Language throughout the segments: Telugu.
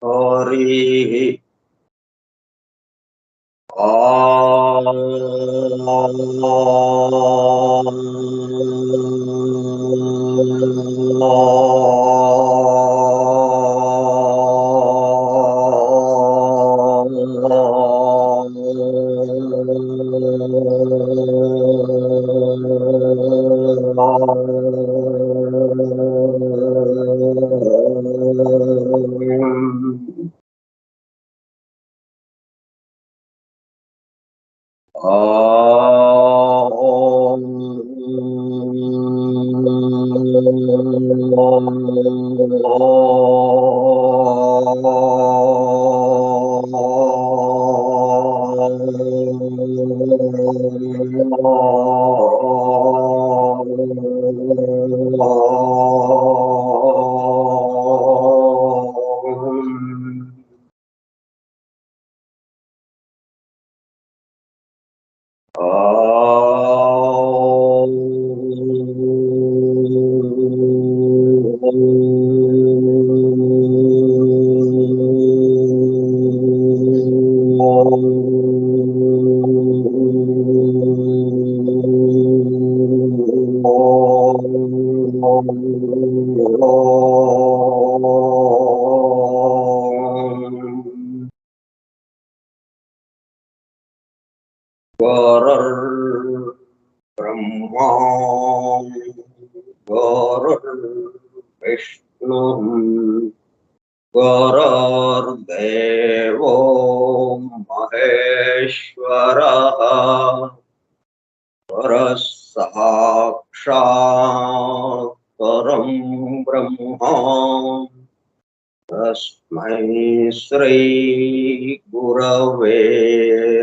हरिः गुरुर्ब्रह्मा गुरुर्विष्णुः गुरुर्देवो महेश्वरः गुरुः साक्षात् परं ब्रह्म तस्मै श्री गुरवे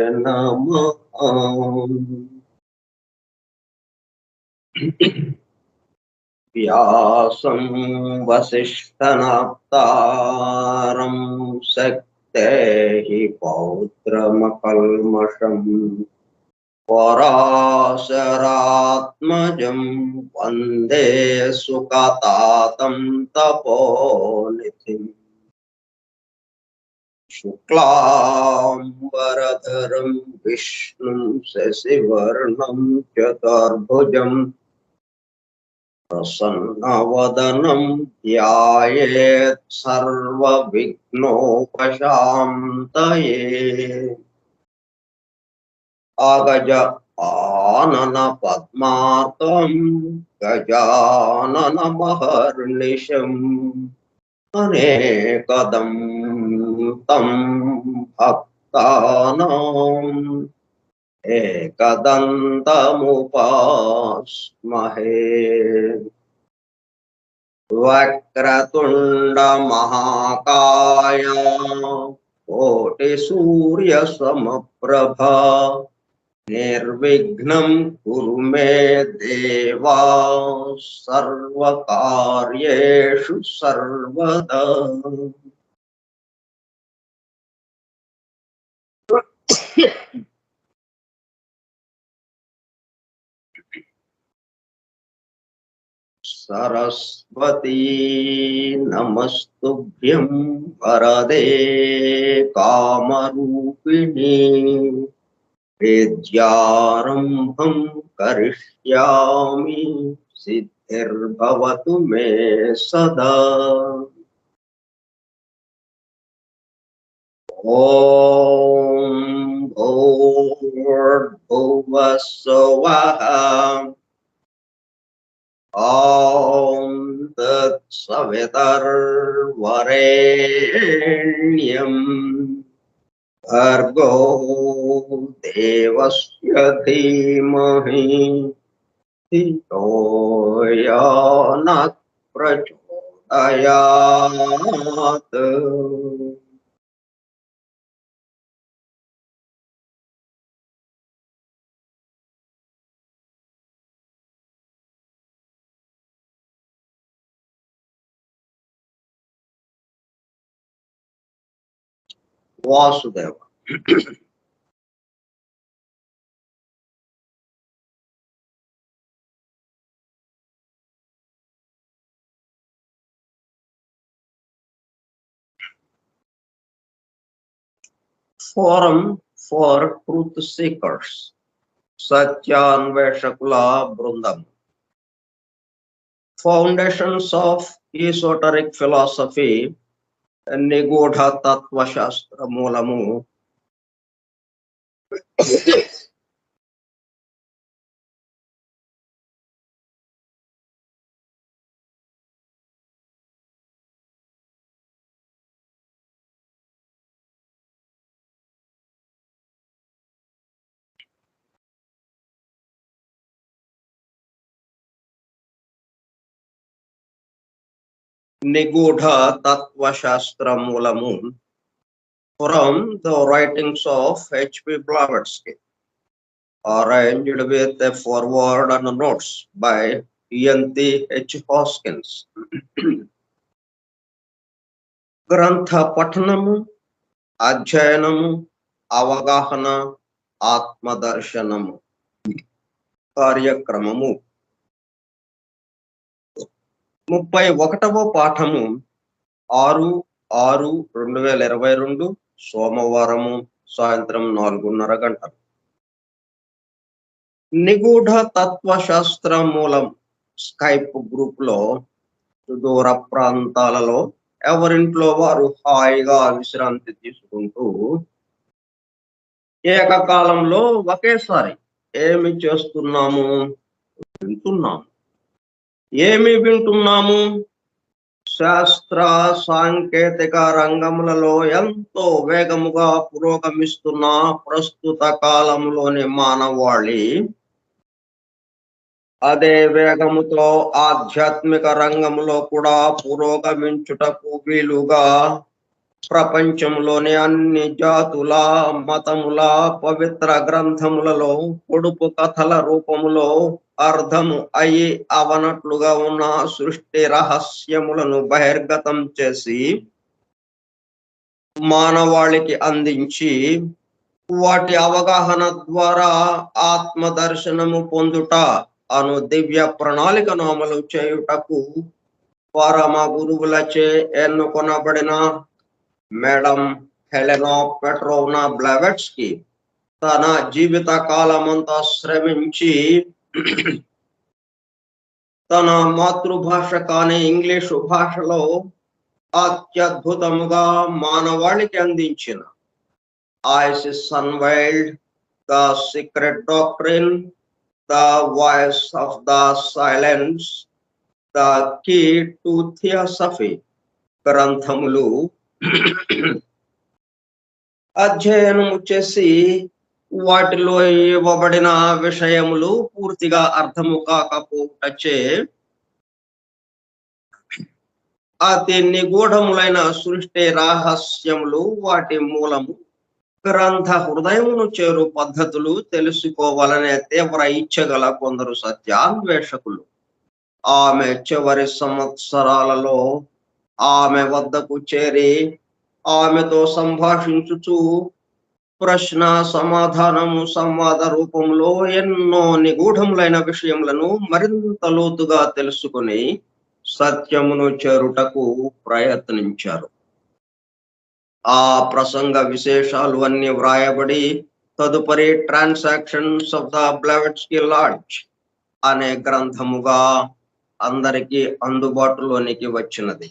नमः। व्यासं वसिष्ठनाप्तारं शक्तेः पौत्रमकल्मषम् पराशरात्मजं वन्दे सुकतातं तपोनिधिम् शुक्लाम्बरधरं विष्णुं शशिवर्णं चतुर्भुजं प्रसन्नवदनं ध्यायेत् सर्वविघ्नोपशान्तये। अगज आनन पद्मार्कं गजाननमहर्निशम् अनेकदं तं भक्तानाम् एकदन्तमुपास्महे। वक्रतुण्डमहाकाय कोटिसूर्यसमप्रभा निर्विघ्नं कुरु मे देवा सर्वकार्येषु सर्वदा। सरस्वती नमस्तुभ्यं वरदे कामरूपिणी विद्यारम्भं करिष्यामि सिद्धिर्भवतु मे सदा। ॐ भूर्भुवः स्वः ॐ तत्सवितुर्वरेण्यं भर्गो देवस्य धीमहि धियो यो नः प्रचोदयात्। Vasudev. forum for truth seekers, సత్యాన్వేషకుల బృందం. Foundations of esoteric philosophy, నిగూఢ తత్వశాస్త్ర మూలము. నిగూఢ తత్వశాస్త్ర మూలము from the writings of H.P. Blavatsky, arranged with a foreword and notes by E.N.T.H. Hoskins. గ్రంథ పఠనము, అధ్యయనము, అవగాహన, ఆత్మదర్శనము. కార్యక్రమము 31వ పాఠము 6/6/2022 సోమవారము సాయంత్రం 4:30 గంటలు. నిగూఢ తత్వశాస్త్ర మూలం స్కైప్ గ్రూప్ లో సుదూర ప్రాంతాలలో ఎవరింట్లో వారు హాయిగా విశ్రాంతి తీసుకుంటూ ఏకకాలంలో ఒకేసారి ఏమి చేస్తున్నాము? వింటున్నాము. ఏమి వింటున్నాము? శాస్త్ర సాంకేతిక రంగములలో ఎంతో వేగముగా పురోగమిస్తున్న ప్రస్తుత కాలంలోని మానవాళి అదే వేగముతో ఆధ్యాత్మిక రంగములో కూడా పురోగమించుటకు వీలుగా ప్రపంచంలోని అన్ని జాతుల, మతముల పవిత్ర గ్రంథములలో పొడుపు కథల రూపములో అర్థము అయి అవనట్లుగా ఉన్న సృష్టి రహస్యములను బహిర్గతం చేసి మానవాళికి అందించి వాటి అవగాహన ద్వారా ఆత్మదర్శనము పొందుట అను దివ్య ప్రణాళికను అమలు చేయుటకు పరమ గురువులచే ఎన్నుకొనబడిన మేడం హెలెనా పెట్రోవ్నా బ్లావెట్స్కీ తన జీవిత కాలమంతా శ్రమించి తన మాతృభాష కాని ఇంగ్లీషు భాషలో అత్యద్భుతముగా మానవాళికి అందించిన Isis unveiled, the secret doctrine, the voice of the silence, the key to theosophy గ్రంథములు అధ్యయనము చేసి వాటిలో ఇవ్వబడిన విషయములు పూర్తిగా అర్థము కాకపోవటచే అతి నిగూఢములైన సృష్టి రహస్యములు, వాటి మూలము, గ్రంథ హృదయమును చేరు పద్ధతులు తెలుసుకోవాలనే తీవ్ర ఇచ్చగల కొందరు సత్యాన్వేషకులు ఆమె చివరి సంవత్సరాలలో ఆమె వద్దకు చేరి ఆమెతో సంభాషించుచు ప్రశ్న సమాధానము సంవాద రూపంలో ఎన్నో నిగూఢములైన విషయములను మరింత లోతుగా తెలుసుకుని సత్యమును చేరుటకు ప్రయత్నించారు. ఆ ప్రసంగ విశేషాలు అన్ని వ్రాయబడి తదుపరి transactions of the Blavatsky lodge అనే గ్రంథముగా అందరికీ అందుబాటులోనికి వచ్చినది.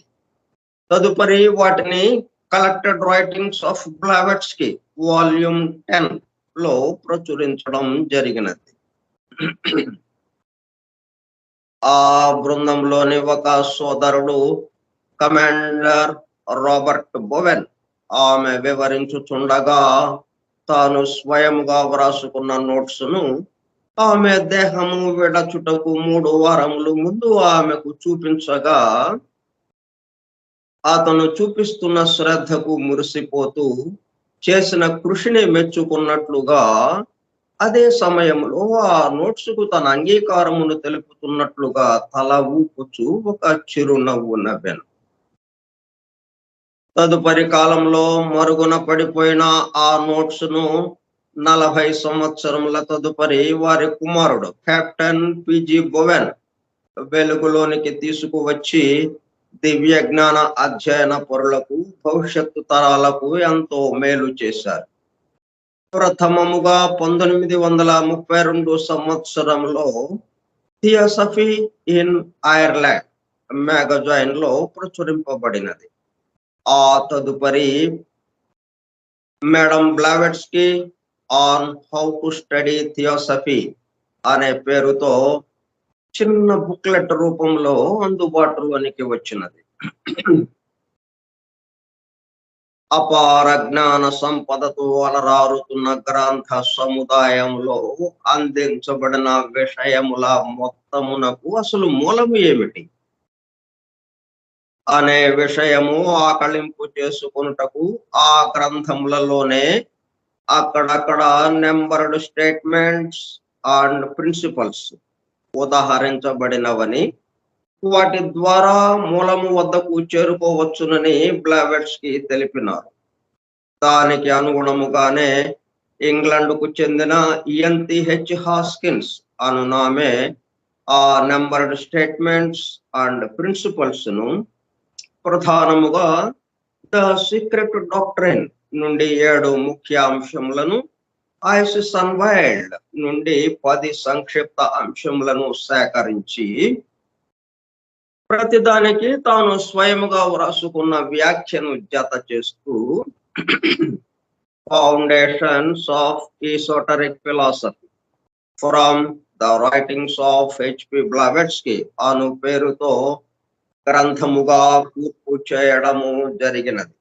తదుపరి వాటిని collected writings of Blavatsky volume 10 లో ప్రచురించడం జరిగినది. ఆ బృందంలోని ఒక సోదరుడు కమాండర్ రాబర్ట్ బోవెన్ ఆమె వివరించుచుండగా తాను స్వయముగా వ్రాసుకున్న నోట్స్ ను ఆమె దేహము విడచుటకు 3 వారములు ముందు ఆమెకు చూపించగా అతను చూపిస్తున్న శ్రద్ధకు మురిసిపోతూ చేసిన కృషిని మెచ్చుకున్నట్లుగా అదే సమయంలో ఆ నోట్స్ కు తన అంగీకారమును తెలుపుతున్నట్లుగా తల ఊపుచూ ఒక చిరునవ్వు నవ్వెను. తదుపరి కాలంలో మరుగున పడిపోయిన ఆ నోట్స్ ను 40 సంవత్సరముల తదుపరి వారి కుమారుడు కెప్టెన్ పిజి బోవెన్ వెలుగులోనికి తీసుకువచ్చి దివ్య జ్ఞాన అధ్యయన పరులకు, భవిష్యత్తు తరాలకు ఎంతో మేలు చేశారు. ప్రథమముగా 1932 సంవత్సరంలో థియోసఫీ ఇన్ ఐర్లాండ్ మ్యాగజైన్ లో ప్రచురింపబడినది. ఆ తదుపరి madam Blavatsky on how to study theosophy అనే పేరుతో చిన్న బుక్లెట్ రూపంలో అందుబాటులోనికి వచ్చినది. అపార జ్ఞాన సంపదతో అలరారుతున్న గ్రంథ సముదాయంలో అందించబడిన విషయముల మొత్తమునకు అసలు మూలము ఏమిటి అనే విషయము ఆకళింపు చేసుకొనుటకు ఆ గ్రంథములలోనే అక్కడక్కడ నెంబర్డ్ స్టేట్మెంట్స్ అండ్ ప్రిన్సిపల్స్ ఉదాహరించబడినవని, వాటి ద్వారా మూలము వద్దకు చేరుకోవచ్చునని బ్లావెట్స్కీ తెలిపినారు. దానికి అనుగుణముగానే ఇంగ్లాండ్కు చెందిన ఎన్టిహెచ్ హాస్కిన్స్ అనునామే ఆ నెంబర్డ్ స్టేట్మెంట్స్ అండ్ ప్రిన్సిపల్స్ ను ప్రధానముగా ద సీక్రెట్ డాక్ట్రైన్ నుండి 7 ముఖ్య అంశములను, ఐసిస్ అన్వైల్డ్ నుండి 10 సంక్షిప్త అంశములను సేకరించి ప్రతిదానికి తాను స్వయముగా వ్రాసుకున్న వ్యాఖ్యను జత చేస్తూ foundations of esoteric philosophy from the writings of HP Blavatsky అను పేరుతో గ్రంథముగా పూర్తి చేయడము జరిగినది.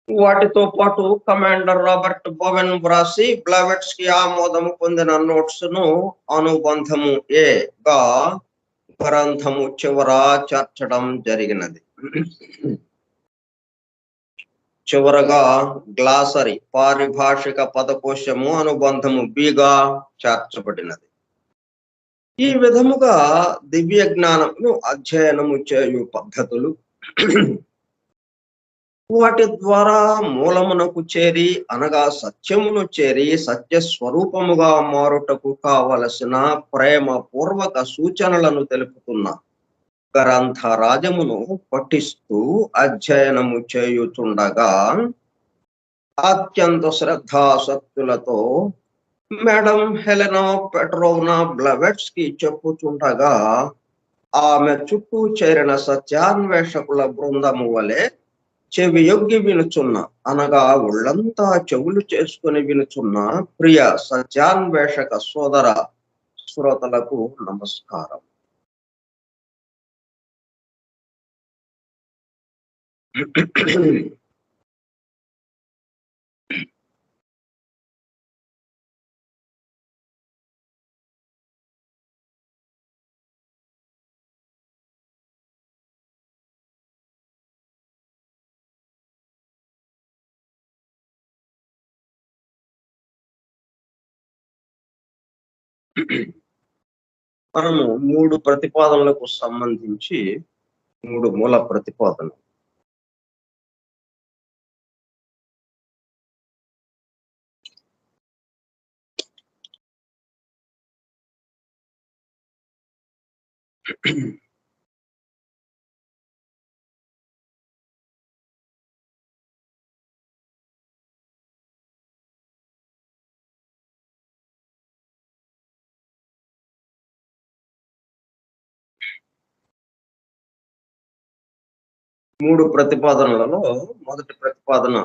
వాటితో పాటు కమాండర్ రాబర్ట్ బోవెన్ వ్రాసి బ్లావెట్స్కీ ఆమోదము పొందిన నోట్స్ ను అనుబంధము ఏ గా గ్రంథము చివర చేర్చడం జరిగినది. చివరగా గ్లాసరీ పారిభాషిక పదకోశము అనుబంధము బిగా చేర్చబడినది. ఈ విధముగా దివ్య జ్ఞానము అధ్యయనము చేయు పద్ధతులు, వాటి ద్వారా మూలమునకు చేరి అనగా సత్యమును చేరి సత్య స్వరూపముగా మారుటకు కావలసిన ప్రేమ పూర్వక సూచనలను తెలుపుతున్న గ్రంథరాజమును పఠిస్తూ అధ్యయనము చేయుచుండగా అత్యంత శ్రద్ధాసక్తులతో మేడం హెలెనా పెట్రోవ్నా బ్లావెట్స్కీ చెప్పుచుండగా ఆమె చుట్టూ చేరిన సత్యాన్వేషకుల బృందము వలె చెవియొగ్గి వినుచున్న అనగా ఒళ్ళంతా చెవులు చేసుకుని వినుచున్న ప్రియ సత్యాన్వేషక సోదర శ్రోతలకు నమస్కారం. మనము 3 ప్రతిపాదనలకు సంబంధించి 3 మూల ప్రతిపాదనలు ప్రతిపాదనలలో మొదటి ప్రతిపాదన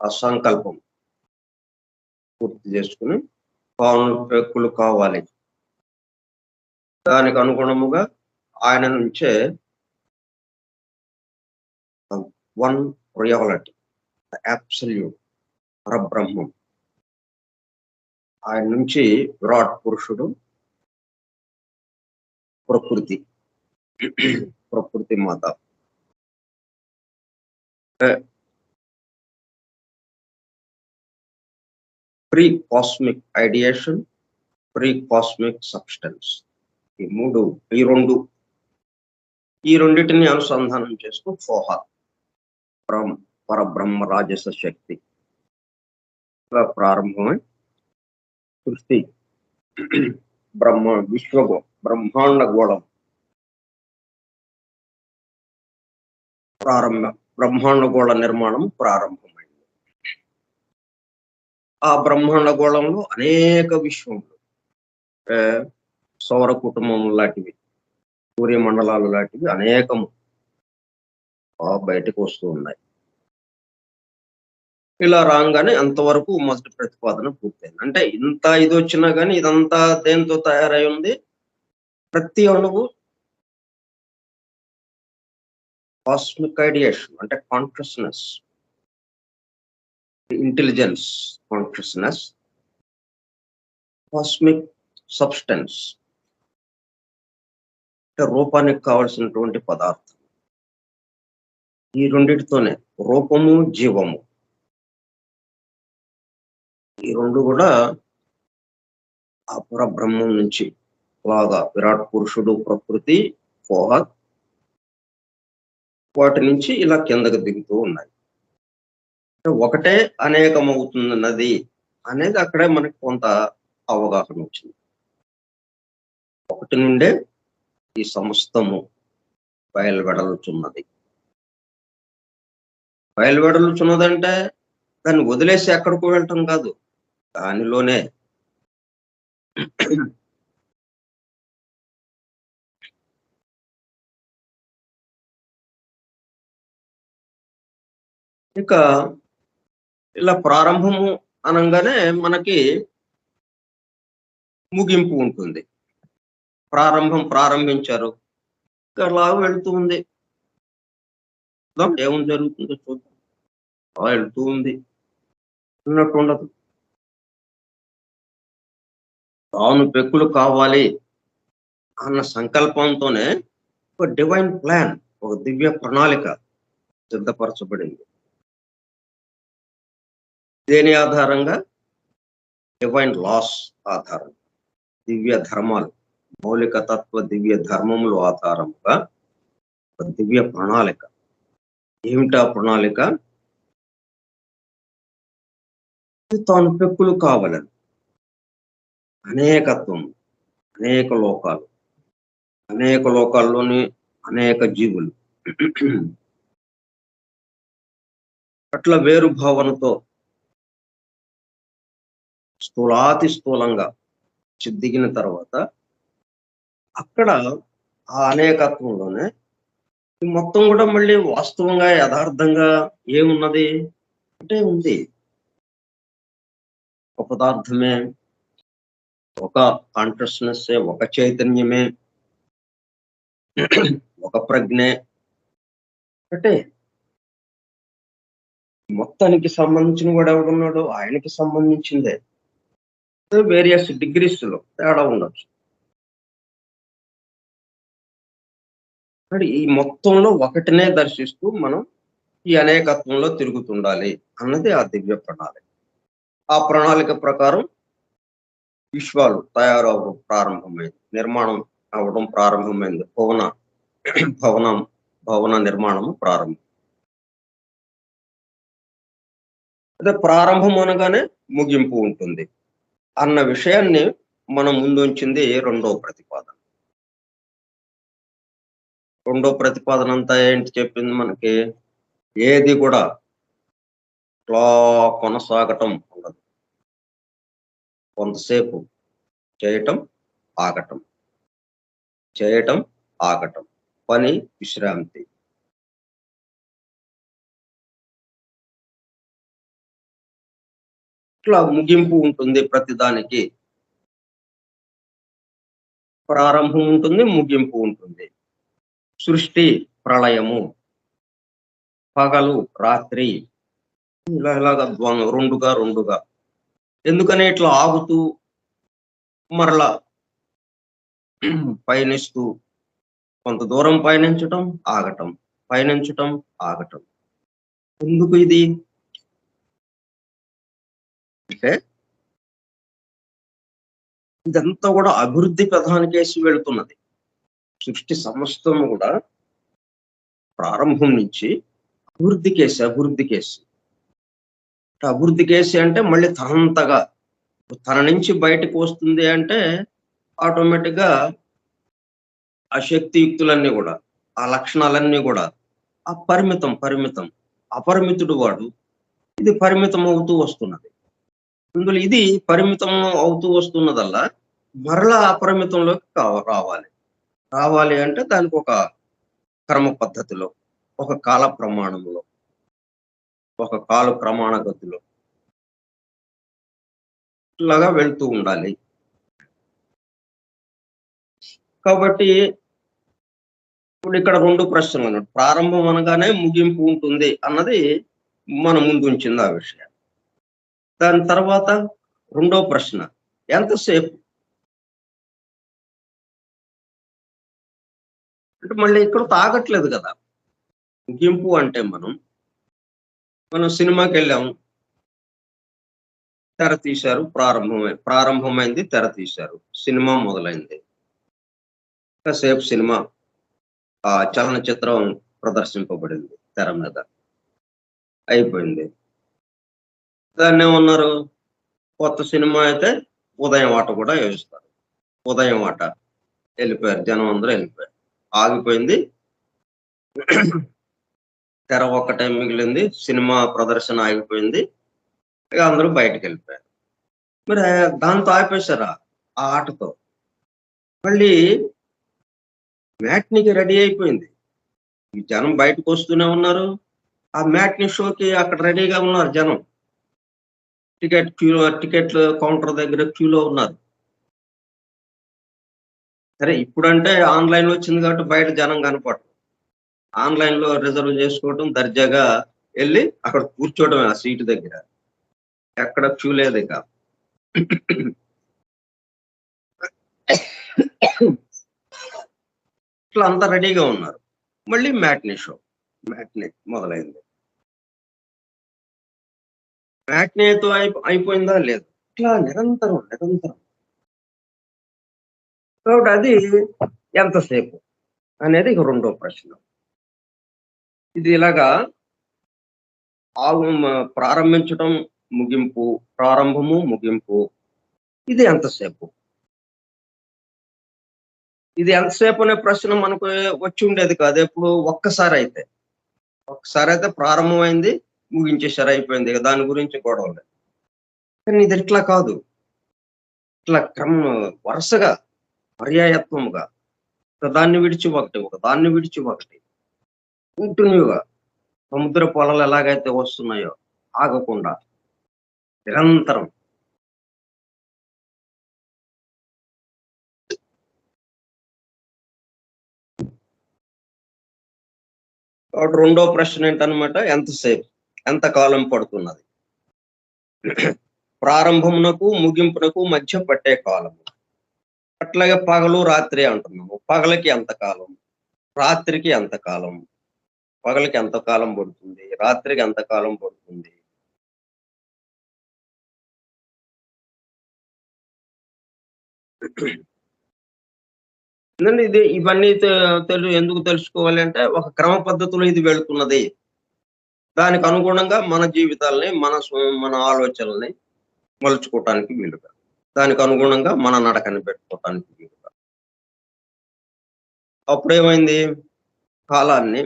ఆ సంకల్పం పూర్తి చేసుకుని పౌనఃపున్యాలు కావాలి. దానికి అనుగుణముగా ఆయన నుంచే వన్ రియాలిటీ, అబ్సల్యూట్ పరబ్రహ్మం, ఆయన నుంచి విరాట్ పురుషుడు, ప్రకృతి మాత, pre cosmic ideation, pre cosmic substance, ఈ రెండింటిని అనుసంధానం చేస్తూ ఫోహ పరబ్రహ్మ రాజస శక్తి ప్రారంభమై సృష్టి బ్రహ్మాండ గోళం బ్రహ్మాండ గోళ నిర్మాణం ప్రారంభమైంది. ఆ బ్రహ్మాండ గోళంలో అనేక విశ్వములు, ఆ, సౌర కుటుంబం లాంటివి, సూర్యమండలాలు లాంటివి అనేకము బయటకు వస్తూ ఉన్నాయి. ఇలా రాగానే అంతవరకు మొదటి ప్రతిపాదన పూర్తయింది. అంటే ఇంత ఇది వచ్చినా కానీ ఇదంతా దేంతో తయారై ఉంది? ప్రతి అణువు కాస్మిక్ ఐడియేషన్, అంటే consciousness, intelligence, consciousness, cosmic substance, అంటే రూపానికి కావలసినటువంటి పదార్థం. ఈ రెండిటితోనే రూపము, జీవము, ఈ రెండు కూడా ఆ పరబ్రహ్మం నుంచి లాగా విరాట్ పురుషుడు, ప్రకృతి, పోహ, వాటి నుంచి ఇలా కిందకు దిగుతూ ఉన్నాయి. ఒకటే అనేకమవుతున్నది అనేది అక్కడే మనకి కొంత అవగాహన వచ్చింది. ఒకటి నుండే ఈ సమస్తము బయలువెడలుచున్నది. బయలువెడలుచున్నదంటే దాన్ని వదిలేసి ఎక్కడికో వెళ్ళటం కాదు, దానిలోనే ఇక ఇలా ప్రారంభము అనగానే మనకి ముగింపు ఉంటుంది. ప్రారంభించారు, అలా వెళ్తూ ఉంది. ఏం జరుగుతుందో చూద్దాం. అలా వెళ్తూ ఉంది అన్నట్టు ఉండదు. తాను పెక్కులు కావాలి అన్న సంకల్పంతోనే ఒక డివైన్ ప్లాన్, ఒక దివ్య ప్రణాళిక సిద్ధపరచబడింది. దేని ఆధారంగా? డివైన్ లాస్ ఆధారం, దివ్య ధర్మాలు, మౌలిక తత్వ దివ్య ధర్మములు ఆధారముగా ఒక దివ్య ప్రణాళిక. ఏమిటా ప్రణాళిక? తాను పెక్కులు కావాలని, అనేకత్వం, అనేక లోకాలు, అనేక లోకాల్లోని అనేక జీవులు, అట్లా వేరు భావనతో స్థూలాతి స్థూలంగా దిగిన తర్వాత అక్కడ ఆ అనేకత్వంలోనే మొత్తం కూడా మళ్ళీ వాస్తవంగా యథార్థంగా ఏమున్నది అంటే ఉంది ఒక పదార్థమే, ఒక కాన్షియస్నెస్, ఒక చైతన్యమే, ఒక ప్రజ్ఞే. అంటే మొత్తానికి సంబంధించిన వాడు ఎవడున్నాడు? ఆయనకి సంబంధించిందే. వేరియస్ డిగ్రీస్ లో తేడా ఉండొచ్చు. ఈ మొత్తంలో ఒకటినే దర్శిస్తూ మనం ఈ అనేకత్వంలో తిరుగుతుండాలి అన్నది ఆ దివ్య ప్రణాళిక. ఆ ప్రణాళిక ప్రకారం విశ్వాలు తయారవడం ప్రారంభమైంది, నిర్మాణం అవ్వడం ప్రారంభమైంది, భవన నిర్మాణము ప్రారంభం. అదే ప్రారంభం అనగానే ముగింపు ఉంటుంది అన్న విషయాన్ని మనం ముందుంచింది రెండో ప్రతిపాదన. రెండో ప్రతిపాదన అంతా ఏంటి చెప్పింది మనకి? ఏది కూడా ఇట్లా కొనసాగటం ఉండదు. కొంతసేపు చేయటం, ఆగటం, చేయటం, ఆగటం, పని, విశ్రాంతి. ఇట్లా ముగింపు ఉంటుంది ప్రతిదానికి. ప్రారంభం ఉంటుంది, ముగింపు ఉంటుంది. సృష్టి, ప్రళయము, పగలు, రాత్రి, ఇలాగా రెండుగా. ఎందుకని ఇట్లా ఆగుతూ మరలా పయనిస్తూ కొంత దూరం పయనించటం, ఆగటం, పయనించటం, ఆగటం. ఎందుకు ఇది అంటే ఇదంతా కూడా అభివృద్ధి ప్రధానికేసి వెళుతున్నది. సృష్టి సమస్తము కూడా ప్రారంభం నుంచి అభివృద్ధి కేసి అంటే మళ్ళీ తనంతగా తన నుంచి బయటకు వస్తుంది అంటే ఆటోమేటిక్ గా ఆ శక్తియుక్తులన్నీ కూడా, ఆ లక్షణాలన్నీ కూడా ఆ పరిమితం, అపరిమితుడు వాడు, ఇది పరిమితం అవుతూ వస్తున్నది. ఇందులో ఇది పరిమితం అవుతూ వస్తున్నదల్లా మరలా అపరిమితంలోకి రావాలి. రావాలి అంటే దానికి ఒక క్రమ పద్ధతిలో, ఒక కాల ప్రమాణంలో, ఒక కాల ప్రమాణ గతిలో ఇలాగా వెళ్తూ ఉండాలి. కాబట్టి ఇప్పుడు ఇక్కడ 2 ప్రశ్నలున్నాయి. ప్రారంభం అనగానే ముగింపు ఉంటుంది అన్నది మన ముందుంచింది ఆ విషయం. దాని తర్వాత రెండో ప్రశ్న ఎంతసేపు? అంటే మళ్ళీ ఇక్కడితో ఆగట్లేదు కదా! ముగింపు అంటే మనం సినిమాకెళ్ళాము. తెర తీశారు. ప్రారంభమైంది తెర తీశారు. సినిమా మొదలైంది. కాసేపు సినిమా చలనచిత్రం ప్రదర్శింపబడింది తెర మీద. అయిపోయింది. దాన్నేమన్నారు, కొత్త సినిమా అయితే ఉదయం ఆట కూడా ఏస్తారు. ఉదయం ఆట. ఎళ్ళిపోయారు. జనం అందరూ ఎళ్ళిపోయారు. ఆగిపోయింది. తెర ఒక్కటే మిగిలింది. సినిమా ప్రదర్శన ఆగిపోయింది. ఇక అందరూ బయటికెళ్ళిపోయారు. మరి దాంతో ఆపేసారా? ఆ ఆటతో. మళ్ళీ మ్యాట్నీకి రెడీ అయిపోయింది. ఈ జనం బయటకొస్తూనే ఉన్నారు. ఆ మ్యాట్నీ షోకి అక్కడ రెడీగా ఉన్నారు జనం. టికెట్లు కౌంటర్ దగ్గర క్యూలో ఉన్నారు. సరే ఇప్పుడంటే ఆన్‌లైన్ వచ్చింది కాబట్టి బయట జనం కనపడరు. ఆన్‌లైన్‌లో రిజర్వ్ చేసుకోవడం, దర్జాగా ఎళ్లి అక్కడ కూర్చోవడమే ఆ సీటు దగ్గర. ఎక్కడ క్యూ లేదిక. ఇట్లా అంతా రెడీగా ఉన్నారు. మళ్ళీ మ్యాట్నీ షో. మ్యాట్నీ మొదలైంది. మ్యాట్నీతో అయిపోయిందా? లేదు. ఇట్లా నిరంతరం. కాబట్టి అది ఎంతసేపు అనేది ఇక రెండో ప్రశ్న. ఇది ఇలాగా ప్రారంభించటం, ముగింపు, ప్రారంభము, ముగింపు. ఇది ఎంతసేపు? ఇది ఎంతసేపు అనే ప్రశ్న మనకు వచ్చి ఉండేది కాదు. ఎప్పుడు ఒక్కసారైతే. ఒక్కసారైతే ప్రారంభమైంది, ముగించేసారు అయిపోయింది. ఇక దాని గురించి గొడవ లేదు. కానీ ఇది ఇట్లా కాదు. ఇట్లా వరుసగా పర్యాయత్వముగా ఒకదాన్ని విడిచి ఒకటి, ఒకదాన్ని విడిచి ఒకటి కంటిన్యూగా సముద్రపు అలలు ఎలాగైతే వస్తున్నాయో ఆగకుండా నిరంతరం. కాబట్టి రెండో ప్రశ్న ఏంటన్నమాట, ఎంతసేపు? ఎంత కాలం పడుతున్నది? ప్రారంభమునకు, ముగింపునకు మధ్య పట్టే కాలము. అట్లాగే పగలు, రాత్రి అంటున్నాము. పగలకి ఎంత కాలం? రాత్రికి ఎంత కాలం? పగలకి ఎంత కాలం పడుతుంది? రాత్రికి ఎంత కాలం పడుతుంది? ఎందుకంటే ఇవన్నీ ఎందుకు తెలుసుకోవాలి అంటే ఒక క్రమ పద్ధతిలో ఇది వెళ్తున్నది. దానికి అనుగుణంగా మన జీవితాల్ని, మన ఆలోచనల్ని మలుచుకోవటానికి వీలుగా. దానికి అనుగుణంగా మన నడకని పెట్టుకోవటానికి వీలుగా. అప్పుడేమైంది? కాలాన్ని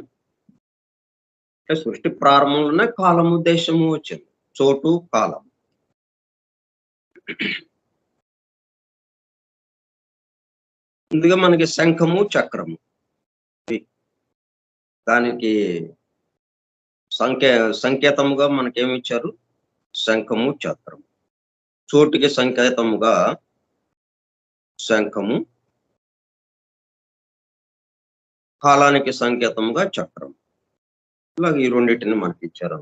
అంటే సృష్టి ప్రారంభంలోనే కాలము, దేశము వచ్చింది. చోటు, కాలం. ముందుగా మనకి శంఖము, చక్రము. దానికి సంకేతముగా మనకేమిచ్చారు? శంఖము, చక్రము. చోటుకి సంకేతముగా శంఖము, కాలానికి సంకేతముగా చక్రం. ఇలాగ ఈ రెండిటిని మనకిచ్చారు.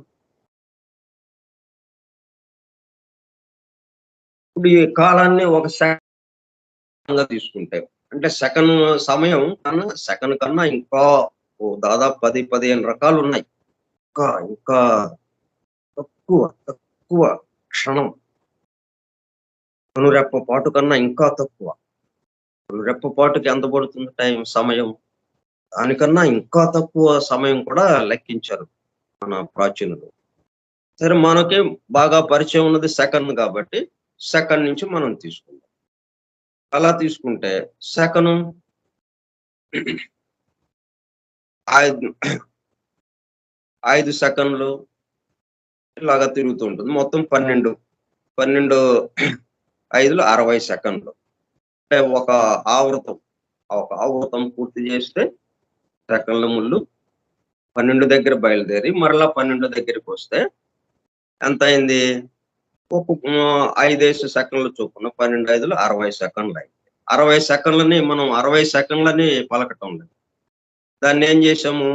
ఇప్పుడు ఈ కాలాన్ని ఒక సెకండ్‌గా తీసుకుంటే, అంటే సెకను కన్నా ఇంకా దాదాపు 10, 15 రకాలున్నాయి. ఇంకా తక్కువ క్షణం. కనురెప్ప పాటు కన్నా ఇంకా తక్కువ. కనురెప్ప పాటుకి ఎంత పడుతుంది సమయం? దానికన్నా ఇంకా తక్కువ సమయం కూడా లెక్కించారు మన ప్రాచీనులు. సరే మనకి బాగా పరిచయం ఉన్నది సెకన్ కాబట్టి, సెకన్ నుంచి మనం తీసుకుందాం. అలా తీసుకుంటే సెకను 5 సెకన్లు ఇలాగా తిరుగుతూ ఉంటుంది. మొత్తం 12 12 60 సెకండ్లు. అంటే ఒక ఆవృతం పూర్తి చేస్తే సెకండ్ల ముళ్ళు 12 దగ్గర బయలుదేరి మరలా 12 దగ్గరికి వస్తే ఎంత అయింది? 5 సెకండ్ల చొప్పున 12 5 60 సెకండ్లు అయింది. 60 సెకండ్లని మనం 60 సెకండ్లని పలకటం లేదు. దాన్ని ఏం చేసాము?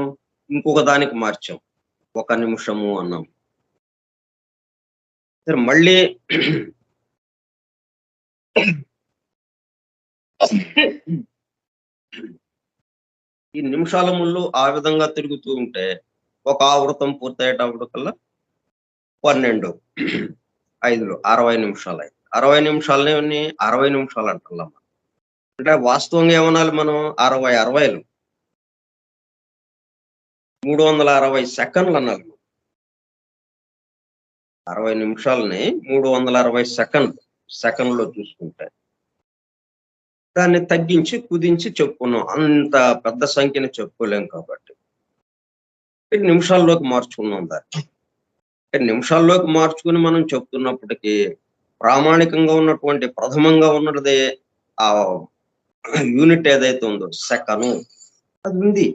ఇంకొక దానికి మార్చాం. 1 నిమిషము అన్నాం. సరే మళ్ళీ ఈ నిమిషాల ముళ్ళు ఆ విధంగా తిరుగుతూ ఉంటే ఒక ఆవృతం పూర్తయ్యేటప్పటికల్లా 12 5 60 నిమిషాలు అయింది. 60 నిమిషాలని 60 నిమిషాలు అంటున్నాం. అంటే వాస్తవంగా ఏమనాలి మనం? 60 360 సెకండ్లు అనాలి. 60 నిమిషాలని 360 సెకండ్లో చూసుకుంటే దాన్ని తగ్గించి కుదించి చెప్పుకున్నాం. అంత పెద్ద సంఖ్యని చెప్పుకోలేం కాబట్టి నిమిషాల్లోకి మార్చుకున్నాం దాన్ని. నిమిషాల్లోకి మార్చుకుని మనం చెప్తున్నప్పటికీ ప్రామాణికంగా ఉన్నటువంటి ప్రథమంగా ఉన్నది ఆ యూనిట్ ఏదైతే ఉందో సెకను, అది ఉంది.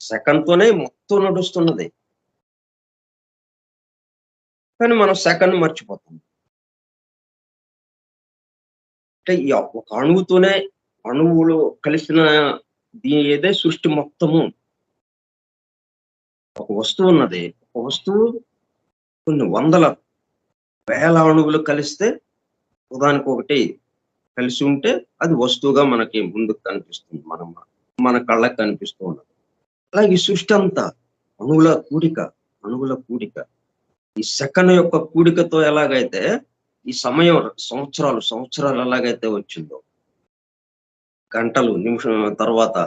సెకండ్తోనే మొత్తం నడుస్తున్నది. కానీ మనం సెకండ్ మర్చిపోతాం. అంటే ఈ ఒక అణువుతోనే అణువులు కలిసిన ఏదే సృష్టి మొత్తము. ఒక వస్తువు ఉన్నది. ఒక వస్తువు కొన్ని వందల వేల అణువులు కలిస్తే ఒకదానికొకటి కలిసి ఉంటే అది వస్తువుగా మనకి ముందుకు కనిపిస్తుంది. మన కళ్ళకి కనిపిస్తూ ఉన్నది. అలాగే ఈ సృష్టి అంతా అణువుల కూడిక. ఈ సెకండ్ యొక్క కూడికతో ఎలాగైతే ఈ సమయం సంవత్సరాలు ఎలాగైతే వచ్చిందో, గంటలు నిమిషం తర్వాత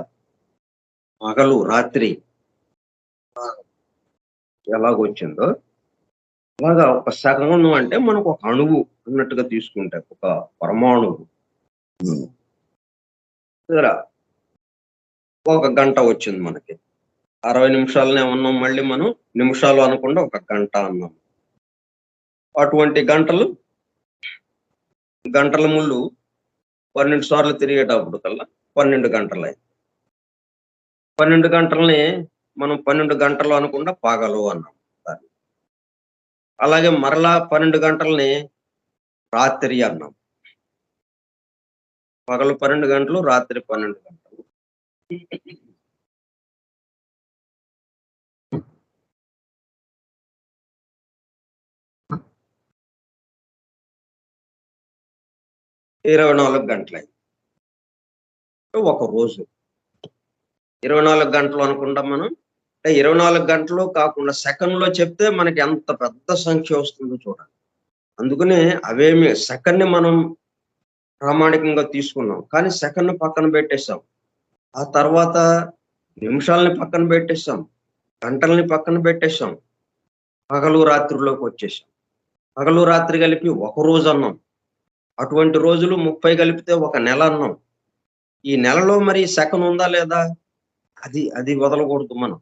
పగలు రాత్రి ఎలాగొచ్చిందో అలాగా ఒక సెకండ్ అంటే మనకు ఒక అణువు అన్నట్టుగా తీసుకుంటే ఒక పరమాణువు. ఒక గంట వచ్చింది మనకి. 60 నిమిషాలనే ఉన్నాం. మళ్ళీ మనం నిమిషాలు అనకుండా ఒక గంట అన్నాం. అటువంటి గంటల ముళ్ళు 12 సార్లు తిరిగేటప్పుడు కల్లా 12 గంటలు అయింది. 12 గంటల్ని మనం 12 గంటలు అనకుండా పగలు అన్నాం. అలాగే మరలా 12 గంటల్ని రాత్రి అన్నాం. పగలు 12 గంటలు, రాత్రి 12 గంటలు. ఇరవై 24 గంటలైంది. ఒక రోజు 24 గంటలు అనుకుంటాం మనం. 24 గంటలు కాకుండా సెకండ్లో చెప్తే మనకి ఎంత పెద్ద సంఖ్య వస్తుందో చూడండి. అందుకనే అవేమి సెకండ్ని మనం ప్రామాణికంగా తీసుకున్నాం. కానీ సెకండ్ పక్కన పెట్టేశాం. ఆ తర్వాత నిమిషాలని పక్కన పెట్టేశాం. గంటల్ని పక్కన పెట్టేశాం. పగలు రాత్రిలోకి వచ్చేసాం. పగలు రాత్రి కలిపి ఒక రోజు అన్నాం. అటువంటి రోజులు 30 కలిపితే ఒక నెల అన్నాం. ఈ నెలలో మరి సెకండ్ ఉందా లేదా? అది వదలకూడదు మనం.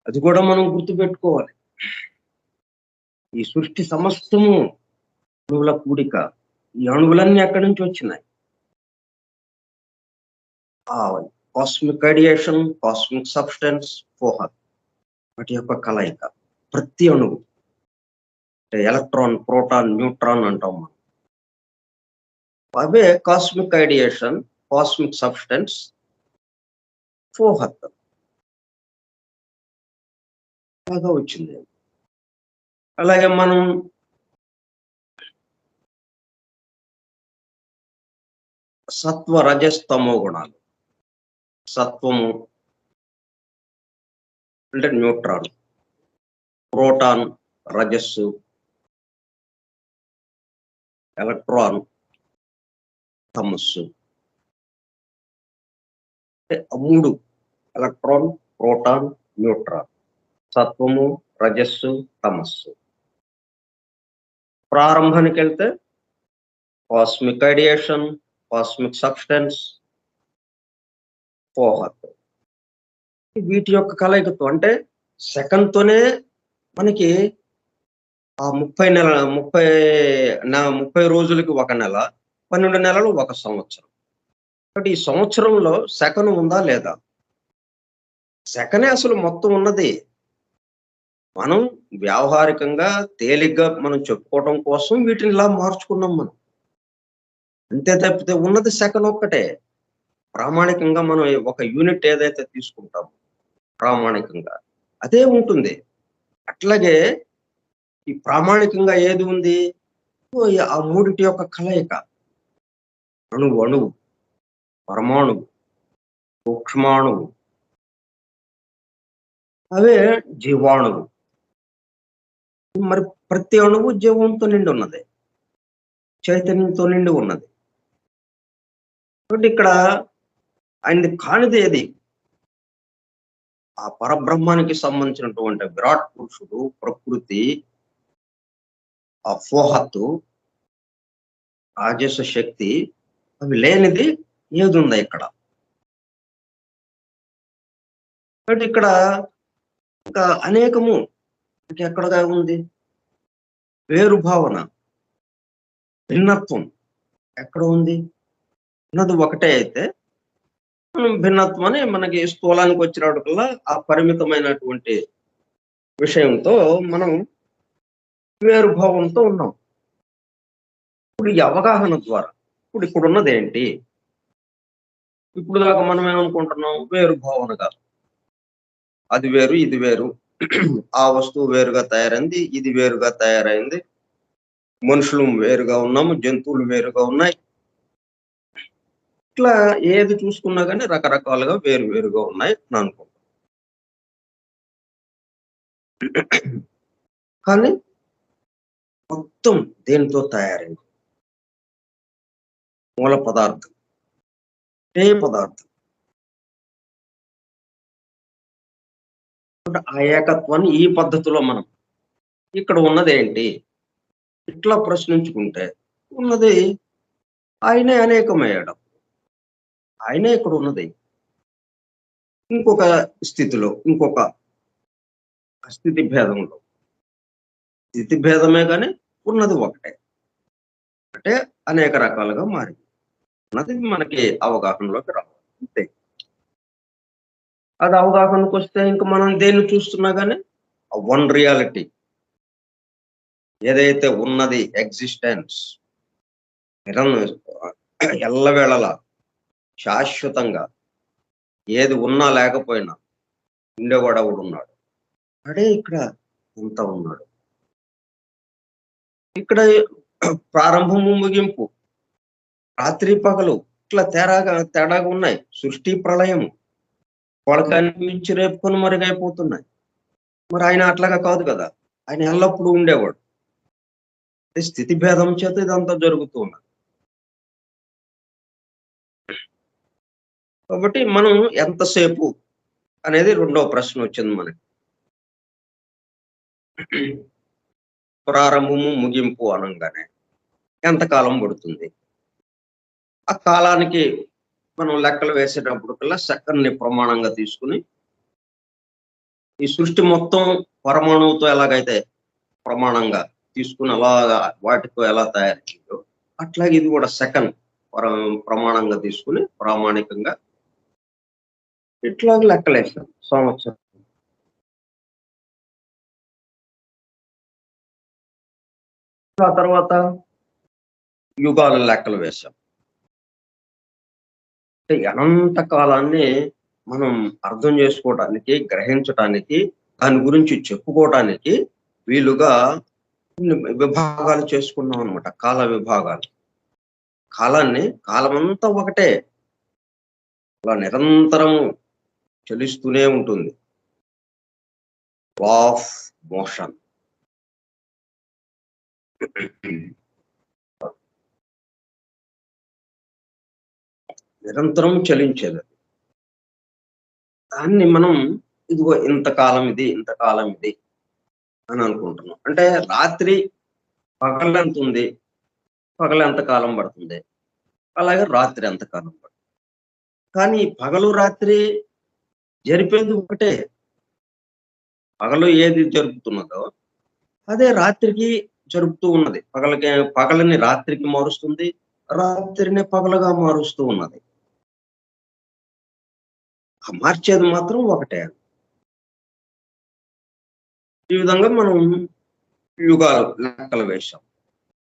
అది కూడా మనం గుర్తుపెట్టుకోవాలి. ఈ సృష్టి సమస్తము అణువుల కూడిక. ఈ అణువులన్నీ ఎక్కడి నుంచి వచ్చినాయి? కాస్మిక్ రేడియేషన్, కాస్మిక్ సబ్స్టెన్స్, ఫోహార్, వాటి యొక్క కలయిక. ప్రతి అణువు అంటే ఎలక్ట్రాన్, ప్రోటాన్, న్యూట్రాన్ అంటాం మనం. అవే కాస్మిక్ రేడియేషన్, కాస్మిక్ సబ్స్టెన్స్, ఫోహార్ బాగా వచ్చింది. అలాగే మనం సత్వ రజస్తమో గుణాలు. సత్వము అంటే న్యూట్రాన్, ప్రోటాన్ రజస్సు, ఎలక్ట్రాన్ తమస్సు. అంటే 3 ఎలక్ట్రాన్, ప్రోటాన్, న్యూట్రాన్, సత్వము, రజస్సు, తమస్సు. ప్రారంభానికి వెళ్తే కాస్మిక్ రేడియేషన్, కాస్మిక్ సబ్స్టెన్స్, ఫోహార్. వీటి యొక్క కలయికతో అంటే సెకండ్తోనే మనకి ఆ 30 రోజులకి ఒక నెల, 12 నెలలు ఒక సంవత్సరం. కాబట్టి ఈ సంవత్సరంలో సెకను ఉందా లేదా? సెకనే అసలు మొత్తం ఉన్నది. మనం వ్యావహారికంగా తేలిగ్గా మనం చెప్పుకోవటం కోసం వీటిని ఇలా మార్చుకున్నాం మనం. అంతే తప్పితే ఉన్నది సెకనొక్కటే. ప్రామాణికంగా మనం ఒక యూనిట్ ఏదైతే తీసుకుంటామో ప్రామాణికంగా అదే ఉంటుంది. అట్లాగే ఈ ప్రామాణికంగా ఏది ఉంది? ఆ మూడిటి యొక్క కలయిక. అణువు, పరమాణువు, సూక్ష్మాణువు, అవే జీవాణువు. మరి ప్రతి అణువు జీవంతో నిండి ఉన్నది. చైతన్యంతో నిండి ఉన్నది. కాబట్టి ఇక్కడ ఆయనది కానిది ఏది? ఆ పరబ్రహ్మానికి సంబంధించినటువంటి విరాట్ పురుషుడు, ప్రకృతి, ఆ ఫోహత్తు, రాజస శక్తి అవి లేనిది ఏదుందా ఇక్కడ? కాబట్టి ఇక్కడ ఇంకా అనేకము ఎక్కడగా ఉంది? వేరు భావన, భిన్నత్వం ఎక్కడ ఉంది? ఉన్నది ఒకటే అయితే మనం భిన్నత్వం అని మనకి స్థూలానికి వచ్చినప్పటికల్లా ఆ పరిమితమైనటువంటి విషయంతో మనం వేరు భావంతో ఉన్నాం. ఇప్పుడు ఈ అవగాహన ద్వారా ఇప్పుడు ఇక్కడున్నది ఏంటి? ఇప్పుడు దాకా మనం ఏమనుకుంటున్నాం? వేరు భావనగా. అది వేరు, ఇది వేరు. ఆ వస్తువు వేరుగా తయారైంది, ఇది వేరుగా తయారైంది. మనుషులు వేరుగా ఉన్నాము, జంతువులు వేరుగా ఉన్నాయి. ఇట్లా ఏది చూసుకున్నా గానీ రకరకాలుగా వేరు వేరుగా ఉన్నాయి అని అనుకుంటాం. కానీ మొత్తం దేనితో తయారైంది? మూల పదార్థం. ఏ పదార్థం. ఆ ఏకత్వాన్ని ఈ పద్ధతిలో మనం ఇక్కడ ఉన్నదేంటి? ఇట్లా ప్రశ్నించుకుంటే ఉన్నది ఆయనే అనేకమయ్యాడు. ఆయనే ఇక్కడ ఉన్నది. ఇంకొక స్థితిలో, ఇంకొక స్థితి భేదంలో. స్థితి భేదమే గాని ఉన్నది ఒకటే. అంటే అనేక రకాలుగా మారింది. ఉన్నది మనకి అవగాహనలోకి రావాలి. అంతే. అది అవగాహనకొస్తే ఇంక మనం దేన్ని చూస్తున్నా గాని వన్ రియాలిటీ ఏదైతే ఉన్నది ఎగ్జిస్టెన్స్ ఎల్లవేళలా శాశ్వతంగా ఏది ఉన్నా లేకపోయినా ఉండేవాడు ఎవడున్నాడు? అడే ఇక్కడ అంతా ఉన్నాడు. ఇక్కడ ప్రారంభము, ముగింపు, రాత్రి పగలు ఇట్లా తేడాగా ఉన్నాయి. సృష్టి ప్రళయము వాళ్ళకి మించి రేపుకొని మరుగైపోతున్నాయి. మరి ఆయన అట్లాగా కాదు కదా! ఆయన ఎల్లప్పుడూ ఉండేవాడు. స్థితి భేదం చేత ఇదంతా జరుగుతూ ఉన్నది. కాబట్టి మనం ఎంతసేపు అనేది రెండో ప్రశ్న వచ్చింది మనకి. ప్రారంభము, ముగింపు అనంగానే ఎంతకాలం పడుతుంది? ఆ కాలానికి మనం లెక్కలు వేసేటప్పటికల్లా సెకన్‌ని ప్రమాణంగా తీసుకొని ఈ సృష్టి మొత్తం పరమాణువుతో ఎలాగైతే ప్రమాణంగా తీసుకొని అలాగా వాటితో ఎలా తయారయిందో అట్లాగే ఇది కూడా సెకన్ ప్రమాణంగా తీసుకొని ప్రామాణికంగా ఇట్లాగ లెక్కలేసాం సంవత్సరం. ఆ తర్వాత యుగాల లెక్కలు వేశాం. అంటే అనంత కాలాన్ని మనం అర్థం చేసుకోవటానికి, గ్రహించటానికి, దాని గురించి చెప్పుకోవటానికి వీలుగా కొన్ని విభాగాలు చేసుకున్నాం అనమాట. కాల విభాగాలు. కాలమంతా ఒకటే. అలా నిరంతరం చలిస్తూనే ఉంటుంది. Law of motion. నిరంతరం చలించేది. దాన్ని మనం ఇదిగో ఇంతకాలం ఇది, ఇంతకాలం ఇది అని అనుకుంటున్నాం. అంటే రాత్రి పగలెంతుంది, పగలెంత కాలం పడుతుంది, అలాగే రాత్రి ఎంత కాలం పడుతుంది. కానీ పగలు, రాత్రి జరిపేది ఒకటే. పగలు ఏది జరుపుతున్నదో అదే రాత్రికి జరుపుతూ ఉన్నది. పగలని రాత్రికి మారుస్తుంది. రాత్రిని పగలుగా మారుస్తూ ఉన్నది. ఆ మార్చేది మాత్రం ఒకటే. ఈ విధంగా మనం యుగాలు లెక్కలు వేశాం.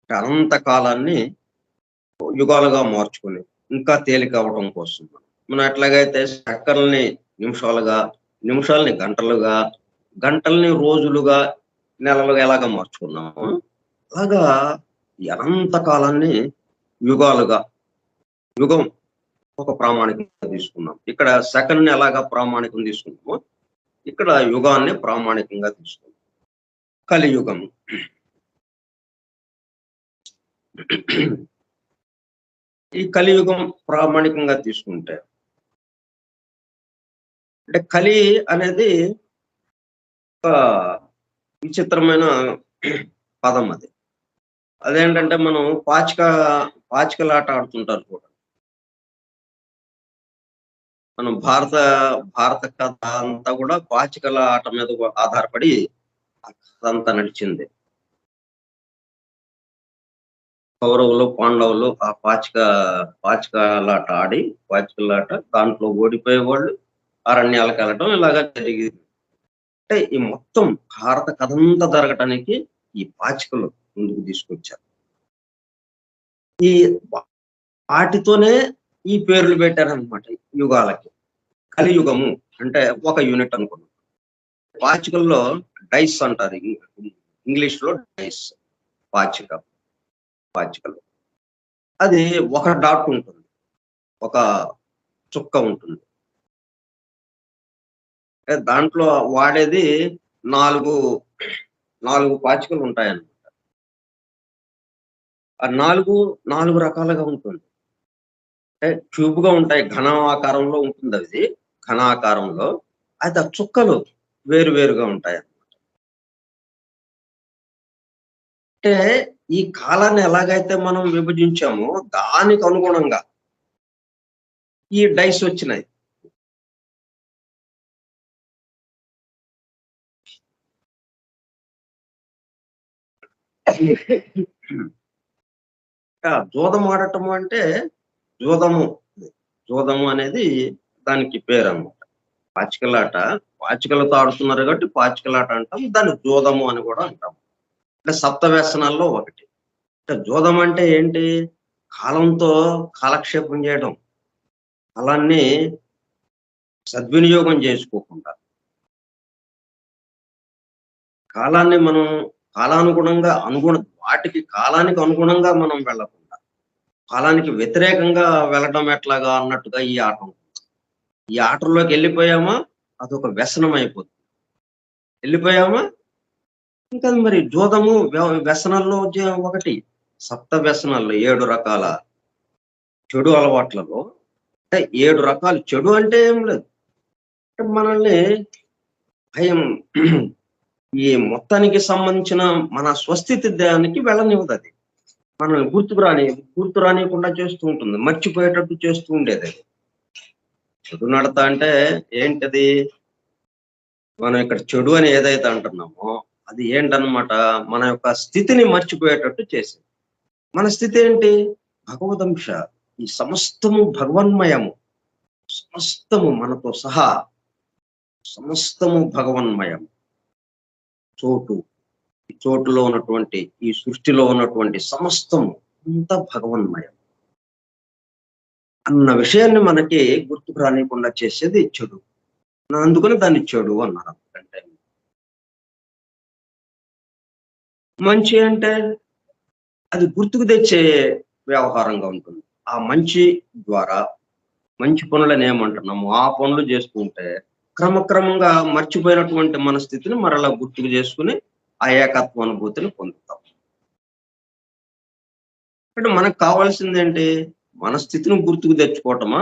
అనంత కాలాన్ని యుగాలుగా మార్చుకొని ఇంకా తేలిక అవ్వడం కోసం మనం ఎట్లాగైతే సెకన్లని నిమిషాలుగా, నిమిషాలని గంటలుగా, గంటల్ని రోజులుగా, నెలలుగా ఎలాగ మార్చుకున్నామో అలాగా ఈ అనంత కాలాన్ని యుగాలుగా, యుగం ఒక ప్రామాణికంగా తీసుకున్నాం. ఇక్కడ సెకండ్‌ని ఎలాగా ప్రామాణికం తీసుకున్నామో ఇక్కడ యుగాన్ని ప్రామాణికంగా తీసుకున్నాం. కలియుగం. ఈ కలియుగం ప్రామాణికంగా తీసుకుంటే అంటే కలి అనేది ఒక విచిత్రమైన పదం అది. అదేంటంటే మనం పాచికలాట ఆడుతుంటారు చూడండి. మనం భారత కథ అంతా కూడా పాచికల ఆట మీద ఆధారపడి ఆ కథ అంతా నడిచింది. కౌరవులు, పాండవులు ఆ పాచికలాట ఆడి పాచికలాట దాంట్లో ఓడిపోయేవాళ్ళు అరణ్యాలకు వెళ్ళటం ఇలాగా జరిగింది. అంటే ఈ మొత్తం భారత కథంతా జరగటానికి ఈ పాచికలు ముందుకు తీసుకొచ్చారు. ఈ వాటితోనే ఈ పేర్లు పెట్టారనమాట యుగాలకి. కలియుగము అంటే ఒక యూనిట్ అనుకున్నాం. పాచికల్లో డైస్ అంటారు. ఇంగ్లీష్ లో డైస్. పాచికలు. అది ఒక డాట్ ఉంటుంది. ఒక చుక్క ఉంటుంది. దాంట్లో వాడేది 4 పాచికలు ఉంటాయన్నమాట. ఆ 4 రకాలుగా ఉంటుంది. అంటే క్యూబ్ గా ఉంటాయి. ఘనాకారంలో ఉంటుంది అది. ఘనాకారంలో. అయితే ఆ చుక్కలు వేరుగా ఉంటాయి. అంటే ఈ కాలాన్ని ఎలాగైతే మనం విభజించామో దానికి అనుగుణంగా ఈ డైస్ వచ్చినాయి. జూదం ఆడటము అంటే జూదము జూదము అనేది దానికి పేరు అన్నమాట. పాచికలతో ఆడుతున్నారు కాబట్టి పాచికలాట అంటాం. దాన్ని జూదము అని కూడా అంటాం. అంటే సప్త వ్యసనాల్లో ఒకటి. అంటే జూదం అంటే ఏంటి? కాలంతో కాలక్షేపం చేయడం. కాలాన్ని సద్వినియోగం చేసుకోకుండా కాలాన్ని మనం కాలానికి అనుగుణంగా మనం వెళ్ళకుండా కాలానికి వ్యతిరేకంగా వెళ్ళడం ఎట్లాగా అన్నట్టుగా ఈ ఆట ఉంటుంది. ఈ ఆటల్లోకి వెళ్ళిపోయామా అదొక వ్యసనం అయిపోతుంది. వెళ్ళిపోయామా ఇంకా మరి జూదము వ్యసనాల్లో ఒకటి. సప్త వ్యసనాల్లో 7 రకాల చెడు అలవాట్లలో అంటే 7 రకాలు చెడు అంటే ఏం లేదు. మనల్ని భయం ఈ మొత్తానికి సంబంధించిన మన స్వస్థితి దానికి వెళ్ళనివ్వదు అది. మనల్ని గుర్తు రానియకుండా చేస్తూ ఉంటుంది. మర్చిపోయేటట్టు చేస్తూ ఉండేది అది. చెడు నడత అంటే ఏంటది? మనం ఇక్కడ చెడు అని ఏదైతే అంటున్నామో అది ఏంటన్నమాట? మన యొక్క స్థితిని మర్చిపోయేటట్టు చేసేది. మన స్థితి ఏంటి? భగవదంశ. ఈ సమస్తము భగవన్మయము. సమస్తము మనతో సహా సమస్తము భగవన్మయం. ఈ చోటులో ఉన్నటువంటి ఈ సృష్టిలో ఉన్నటువంటి సమస్తము అంతా భగవన్మయం అన్న విషయాన్ని మనకి గుర్తుకు రానియకుండా చేసేది చెడు. అందుకని దాన్ని చెడు అన్నారు. అంటే మంచి అంటే అది గుర్తుకు తెచ్చే వ్యవహారంగా ఉంటుంది. ఆ మంచి ద్వారా మంచి పనులని ఏమంటున్నాము ఆ పనులు చేసుకుంటే క్రమక్రమంగా మర్చిపోయినటువంటి మన స్థితిని మరలా గుర్తుకు చేసుకుని ఆ ఏకత్వ అనుభూతిని పొందుతాం. అంటే మనకు కావాల్సింది ఏంటి? మన స్థితిని గుర్తుకు తెచ్చుకోవటమా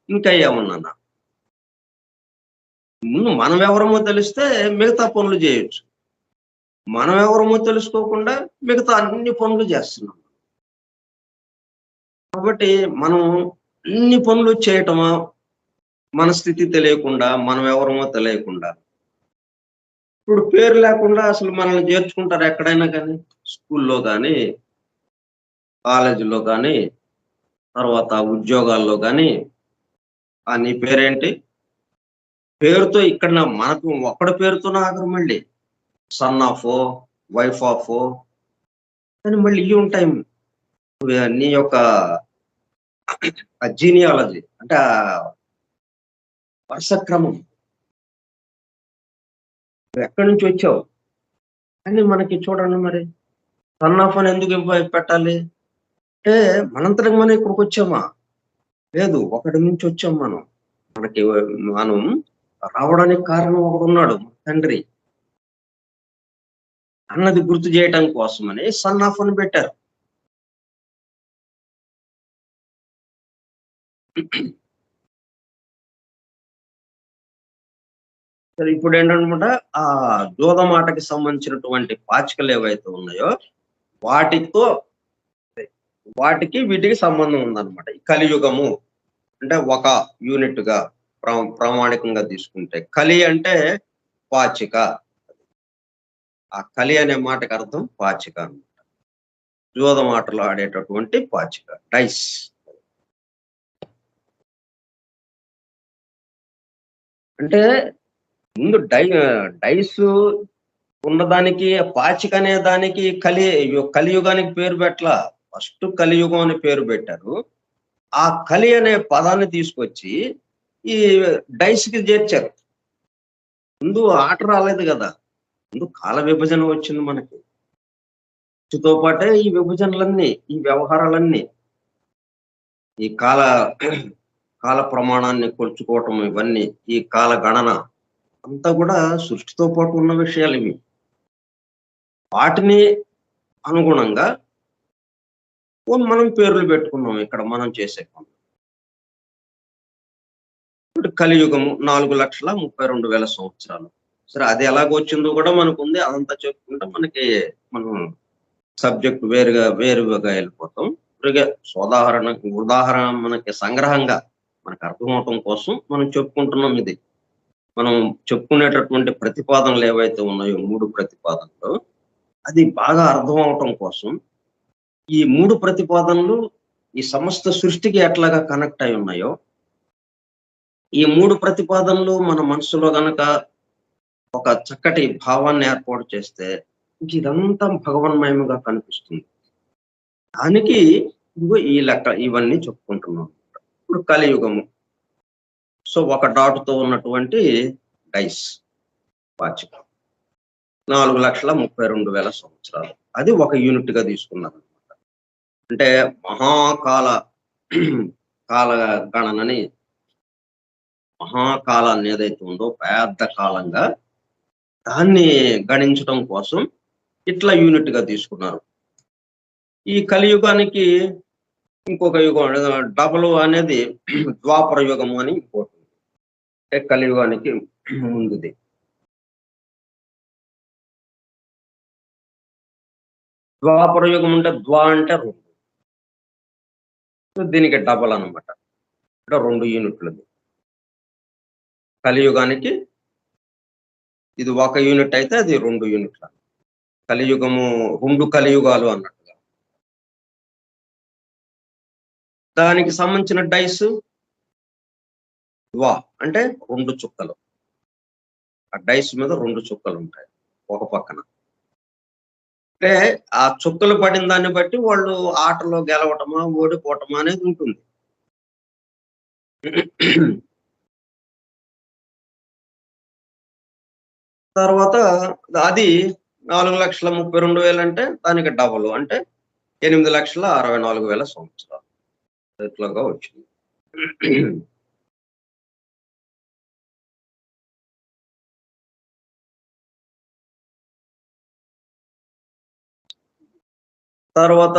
ఇంకా ఏమన్నా? ముందు మనం ఎవరమో తెలిస్తే మిగతా పనులు చేయొచ్చు. మనం ఎవరమో తెలుసుకోకుండా మిగతా అన్ని పనులు చేస్తున్నాం. కాబట్టి మనం అన్ని పనులు చేయటమా మన స్థితి తెలియకుండా మనం ఎవరమో తెలియకుండా ఇప్పుడు పేరు లేకుండా అసలు మనల్ని చేర్చుకుంటారు ఎక్కడైనా కానీ, స్కూల్లో కానీ, కాలేజీలో కానీ, తర్వాత ఉద్యోగాల్లో కానీ, నీ పేరేంటి? పేరుతో ఇక్కడ మనకు ఒక్కడి పేరుతోనే ఆగరు మళ్ళీ. సన్ ఆఫో, వైఫ్ ఆఫో అని మళ్ళీ ఇవి ఉంటాయి. నీ యొక్క జీనియాలజీ అంటే వరుస క్రమం. ఎక్కడి నుంచి వచ్చావు అని మనకి చూడండి మరి. సన్ ఆఫ్ అని ఎందుకు పెట్టాలి అంటే మనంతరం మనం ఇక్కడికి వచ్చామా? లేదు, ఒకటి నుంచి వచ్చాం మనం. మనకి మనం రావడానికి కారణం ఒకడున్నాడు, తండ్రి అన్నది గుర్తు చేయటం కోసమని సన్ ఆఫ్ అని పెట్టారు. సరే, ఇప్పుడు ఏంటనమాట, ఆ జోద మాటకి సంబంధించినటువంటి పాచికలు ఏవైతే ఉన్నాయో వాటితో వాటికి వీటికి సంబంధం ఉందన్నమాట. ఈ కలియుగము అంటే ఒక యూనిట్ గా ప్రామాణికంగా తీసుకుంటే కలి అంటే పాచిక. ఆ కలి అనే మాటకి అర్థం పాచిక అనమాట. జోద మాటలు ఆడేటటువంటి పాచిక, డైస్. అంటే ముందు డైస్ ఉన్నదానికి పాచిక అనే దానికి కలియుగానికి పేరు పెట్టలా. ఫస్ట్ కలియుగం అని పేరు పెట్టారు. ఆ కలి అనే పదాన్ని తీసుకొచ్చి ఈ డైస్ కి చేర్చారు. ముందు ఆట రాలేదు కదా, ముందు కాల విభజన వచ్చింది మనకి. తో పాటే ఈ విభజనలన్నీ, ఈ వ్యవహారాలన్నీ, ఈ కాల ప్రమాణాన్ని కొలుచుకోవటం, ఇవన్నీ ఈ కాల గణన అంతా కూడా సృష్టితో పాటు ఉన్న విషయాలు ఇవి. వాటిని అనుగుణంగా మనం పేర్లు పెట్టుకున్నాం ఇక్కడ మనం చేసే పనులు. ఇప్పుడు కలియుగము 4,32,000 సంవత్సరాలు. సరే, అది ఎలాగొచ్చిందో కూడా మనకు ఉంది. అదంతా చెప్పుకుంటే మనకి మనం సబ్జెక్ట్ వేరుగా వెళ్ళిపోతాం. ఉదాహరణ మనకి సంగ్రహంగా మనకు అర్థమవటం కోసం మనం చెప్పుకుంటున్నాం ఇది. మనం చెప్పుకునేటటువంటి ప్రతిపాదనలు ఏవైతే ఉన్నాయో 3 ప్రతిపాదనలు, అది బాగా అర్థం అవటం కోసం ఈ 3 ప్రతిపాదనలు ఈ సమస్త సృష్టికి ఎట్లాగా కనెక్ట్ అయి ఉన్నాయో, ఈ 3 ప్రతిపాదనలు మన మనసులో గనక ఒక చక్కటి భావాన్ని ఏర్పాటు చేస్తే ఇదంతా భగవన్మయముగా కనిపిస్తుంది. దానికి ఇదిగో ఈ లెక్క ఇవన్నీ చెప్పుకుంటున్నాం. ఇప్పుడు కలియుగము. సో ఒక డాటుతో ఉన్నటువంటి డైస్ పాచిక 4,32,000 సంవత్సరాలు. అది ఒక యూనిట్ గా తీసుకున్నారు అనమాట. అంటే కాల గణనని, మహాకాలాన్ని ఏదైతే ఉందో పెద్ద కాలంగా దాన్ని గణించడం కోసం ఇట్లా యూనిట్ గా తీసుకున్నారు. ఈ కలియుగానికి ఇంకొక యుగం డబల్ అనేది ద్వాపర యుగము అని ఇంకోటి. అంటే కలియుగానికి ముందుది. ద్వాపర యుగం అంటే అంటే 2. దీనికి డబల్ అనమాట. అంటే 2 యూనిట్లది. కలియుగానికి ఇది ఒక యూనిట్ అయితే అది 2 యూనిట్ల. కలియుగము 2 కలియుగాలు అన్నట్టుగా. దానికి సంబంధించిన డైస్ అంటే 2 చుక్కలు. ఆ డైస్ మీద 2 చుక్కలు ఉంటాయి ఒక పక్కన. అంటే ఆ చుక్కలు పడిన దాన్ని బట్టి వాళ్ళు ఆటలో గెలవటమా ఓడిపోవటమా అనేది ఉంటుంది. తర్వాత అది 4,32,000 అంటే దానికి డబల్ అంటే 8,64,000 సంవత్సరాలు ఇట్లాగా వచ్చింది. తర్వాత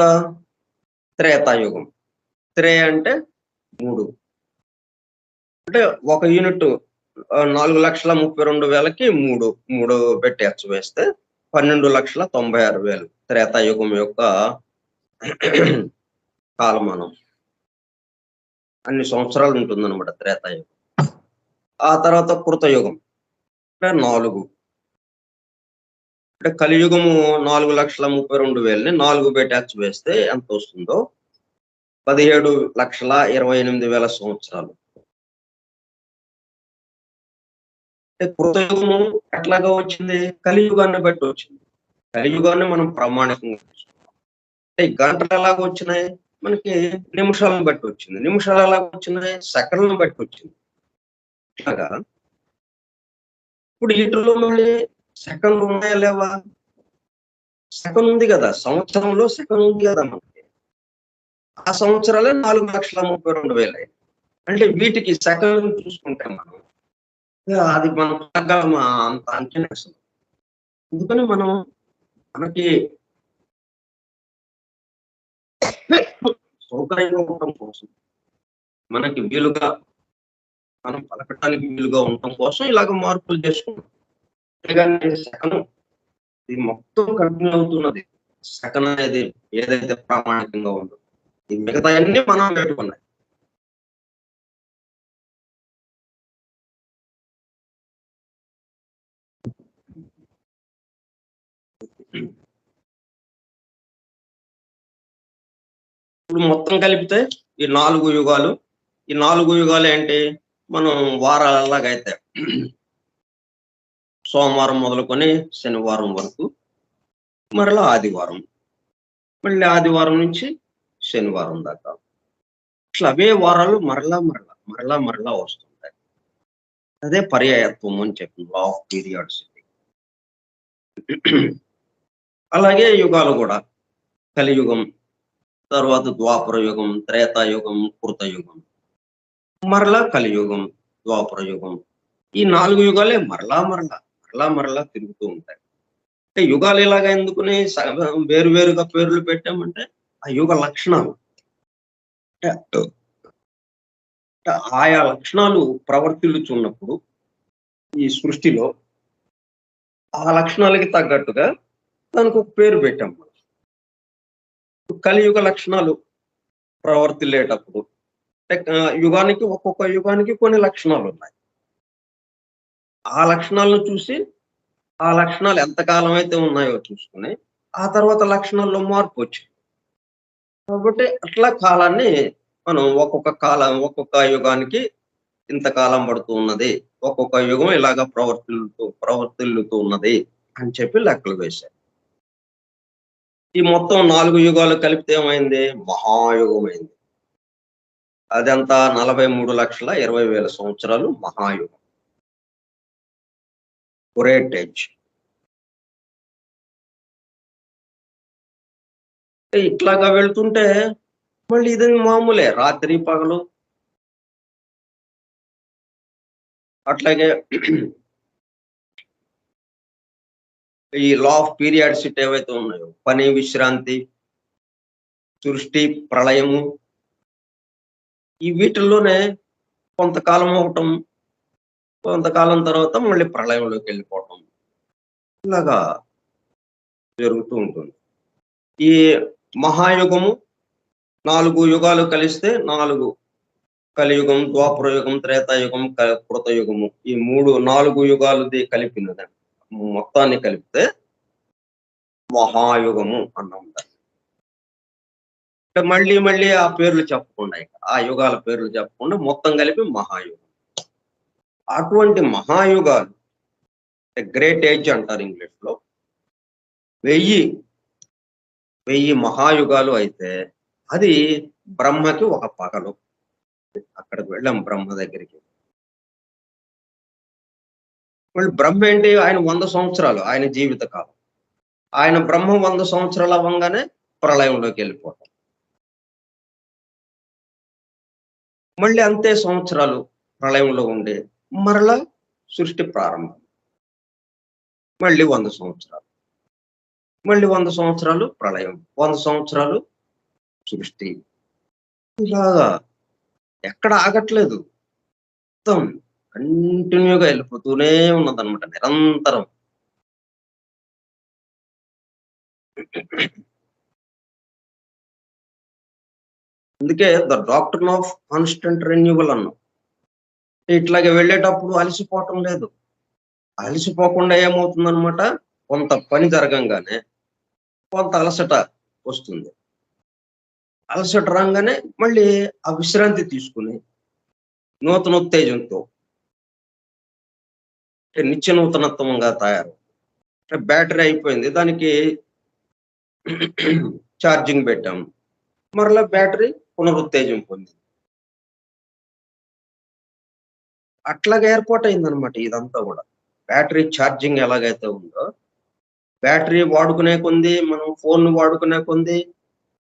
త్రేతాయుగం. అంటే 3. అంటే ఒక యూనిట్ 4,32,000కి 3 పెట్టేచ్చు వేస్తే 12,96,000 త్రేతాయుగం యొక్క కాలమానం. అన్ని సంవత్సరాలు ఉంటుందన్నమాట త్రేతాయుగం. ఆ తర్వాత కృతయుగం అంటే 4. అంటే కలియుగము 4,32,000ని 4 బై వేస్తే ఎంత వస్తుందో 17,28,000 సంవత్సరాలు. అంటే కృతయుగము ఎట్లాగా వచ్చింది? కలియుగాన్ని బట్టి వచ్చింది. కలియుగాన్ని మనం ప్రామాణికంగా తీసుకున్నాం. అంటే గంటలు ఎలాగ వచ్చినాయి? మనకి నిమిషాలను బట్టి వచ్చింది. నిమిషాలు ఎలాగ వచ్చినాయి? సెకన్లను బట్టి వచ్చింది. ఇట్లాగా ఇప్పుడు వీటిల్లో మళ్ళీ సెకండ్లు ఉన్నాయా లేవా? సెకన్ ఉంది కదా, సంవత్సరంలో సెకన్ ఉంది కదా మనకి. ఆ సంవత్సరాలే 4,32,000. అంటే వీటికి సెకన్లను చూసుకుంటే మనం అది మనం పట్టగలమా అంత అంచనా అసలు. అందుకని మనం మనకి సౌకర్యంగా ఉండటం కోసం, మనకి వీలుగా మనం పలకటానికి వీలుగా ఉండటం కోసం ఇలాగ మార్పులు చేసుకున్నాం. అంతేగాని సెకను ఇది మొత్తం కంటిన్యూ అవుతున్నది. సెకన్ అనేది ఏదైతే ప్రామాణికంగా ఉందో ఈ మిగతాయన్నీ మనం పెట్టుకున్నాయి. ఇప్పుడు మొత్తం కలిపితే ఈ 4 యుగాలు, ఈ 4 యుగాలు ఏంటి? మనం వారాలలాగైతే సోమవారం మొదలుకొని శనివారం వరకు, మరలా ఆదివారం, మళ్ళీ ఆదివారం నుంచి శనివారం దాకా. అట్లా అవే వారాలు మరలా వస్తుంటాయి. అదే పర్యాయత్వం అని చెప్పింది, లా ఆఫ్ పీరియాడిసిటీ. అలాగే యుగాలు కూడా కలియుగం, తర్వాత ద్వాపర యుగం, త్రేతాయుగం, కృతయుగం, మరలా కలియుగం, ద్వాపర యుగం. ఈ 4 యుగాలే మరలా తిరుగుతూ ఉంటాయి. అంటే యుగాలు ఇలాగ ఎందుకుని వేరు వేరుగా పేర్లు పెట్టామంటే ఆ యుగ లక్షణాలు, అంటే ఆయా లక్షణాలు ప్రవర్తిల్లుచున్నప్పుడు ఈ సృష్టిలో ఆ లక్షణాలకి తగ్గట్టుగా దానికి ఒక పేరు పెట్టాం మనం. కలియుగ లక్షణాలు ప్రవర్తిల్లేటప్పుడు యుగానికి ఒక్కొక్క యుగానికి కొన్ని లక్షణాలు ఉన్నాయి. ఆ లక్షణాలను చూసి ఆ లక్షణాలు ఎంతకాలం అయితే ఉన్నాయో చూసుకుని ఆ తర్వాత లక్షణాల్లో మార్పు వచ్చింది. కాబట్టి అట్లా కాలాన్ని మనం ఒక్కొక్క యుగానికి ఇంతకాలం పడుతూ ఉన్నది, ఒక్కొక్క యుగం ఇలాగా ప్రవర్తిల్లుతూ ఉన్నది అని చెప్పి లెక్కలు వేశారు. ఈ మొత్తం 4 యుగాలు కలిపితే ఏమైంది? మహాయుగం అయింది. అదంతా 43,20,000 సంవత్సరాలు మహాయుగం, గ్రేట్ ఏజ్. ఇట్లాగా వెళ్తుంటే మళ్ళీ ఇది మామూలే, రాత్రి పగలు. అట్లాగే ఈ లా ఆఫ్ పీరియాడిసిటీ ఏవైతే ఉన్నాయో, పని, విశ్రాంతి, సృష్టి, ప్రళయము, ఈ వీటిల్లోనే కొంతకాలం అవటం, కొంతకాలం తర్వాత మళ్ళీ ప్రళయంలోకి వెళ్ళిపోవటం, ఇలాగా జరుగుతూ ఉంటుంది. ఈ మహాయుగము 4 యుగాలు కలిస్తే 4, కలియుగం, ద్వాపర యుగం, త్రేతాయుగం, కృతయుగము, ఈ 4 యుగాలది కలిపినది మొత్తాన్ని కలిపితే మహాయుగము అన్నాం. అంటే మళ్ళీ ఆ పేర్లు చెప్పకుండా, ఆ యుగాల పేర్లు చెప్పకుండా మొత్తం కలిపి మహాయుగం. అటువంటి మహాయుగాలు గ్రేట్ ఏజ్ అంటారు ఇంగ్లీష్ లో. 1000 మహాయుగాలు అయితే అది బ్రహ్మకి ఒక పగలు. అక్కడికి వెళ్ళాం బ్రహ్మ దగ్గరికి. మళ్ళీ బ్రహ్మ ఏంటి? ఆయన 100 సంవత్సరాలు ఆయన జీవిత కాలం. ఆయన బ్రహ్మ 100 సంవత్సరాలు అవ్వంగానే ప్రళయంలోకి వెళ్ళిపోతాం. మళ్ళీ అంతే సంవత్సరాలు ప్రళయంలో ఉండే మరలా సృష్టి ప్రారంభం. మళ్ళీ 100 సంవత్సరాలు, మళ్ళీ 100 సంవత్సరాలు ప్రళయం, 100 సంవత్సరాలు సృష్టి. ఇలాగా ఎక్కడ ఆగట్లేదు, మొత్తం కంటిన్యూగా వెళ్ళిపోతూనే ఉన్నదన్నమాట, నిరంతరం. అందుకే the doctrine of constant renewal అన్నాం. ఇట్లాగే వెళ్ళేటప్పుడు అలసిపోవటం లేదు. అలసిపోకుండా ఏమవుతుందన్నమాట, కొంత పని జరగంగానే కొంత అలసట వస్తుంది. అలసట రాగానే మళ్ళీ ఆ విశ్రాంతి తీసుకుని నూతనోత్తేజంతో నిత్య నూతనత్వంగా తయారు. బ్యాటరీ అయిపోయింది. దానికి ఛార్జింగ్ పెట్టాం. మరలా బ్యాటరీ పునరుత్తేజం పొందింది. అట్లాగా ఏర్పాటయిందనమాట ఇదంతా గూడా. బ్యాటరీ ఛార్జింగ్ ఎలాగైతే ఉందో, బ్యాటరీ వాడుకునే కొంది, మనం ఫోన్‌ని వాడుకునే కొంది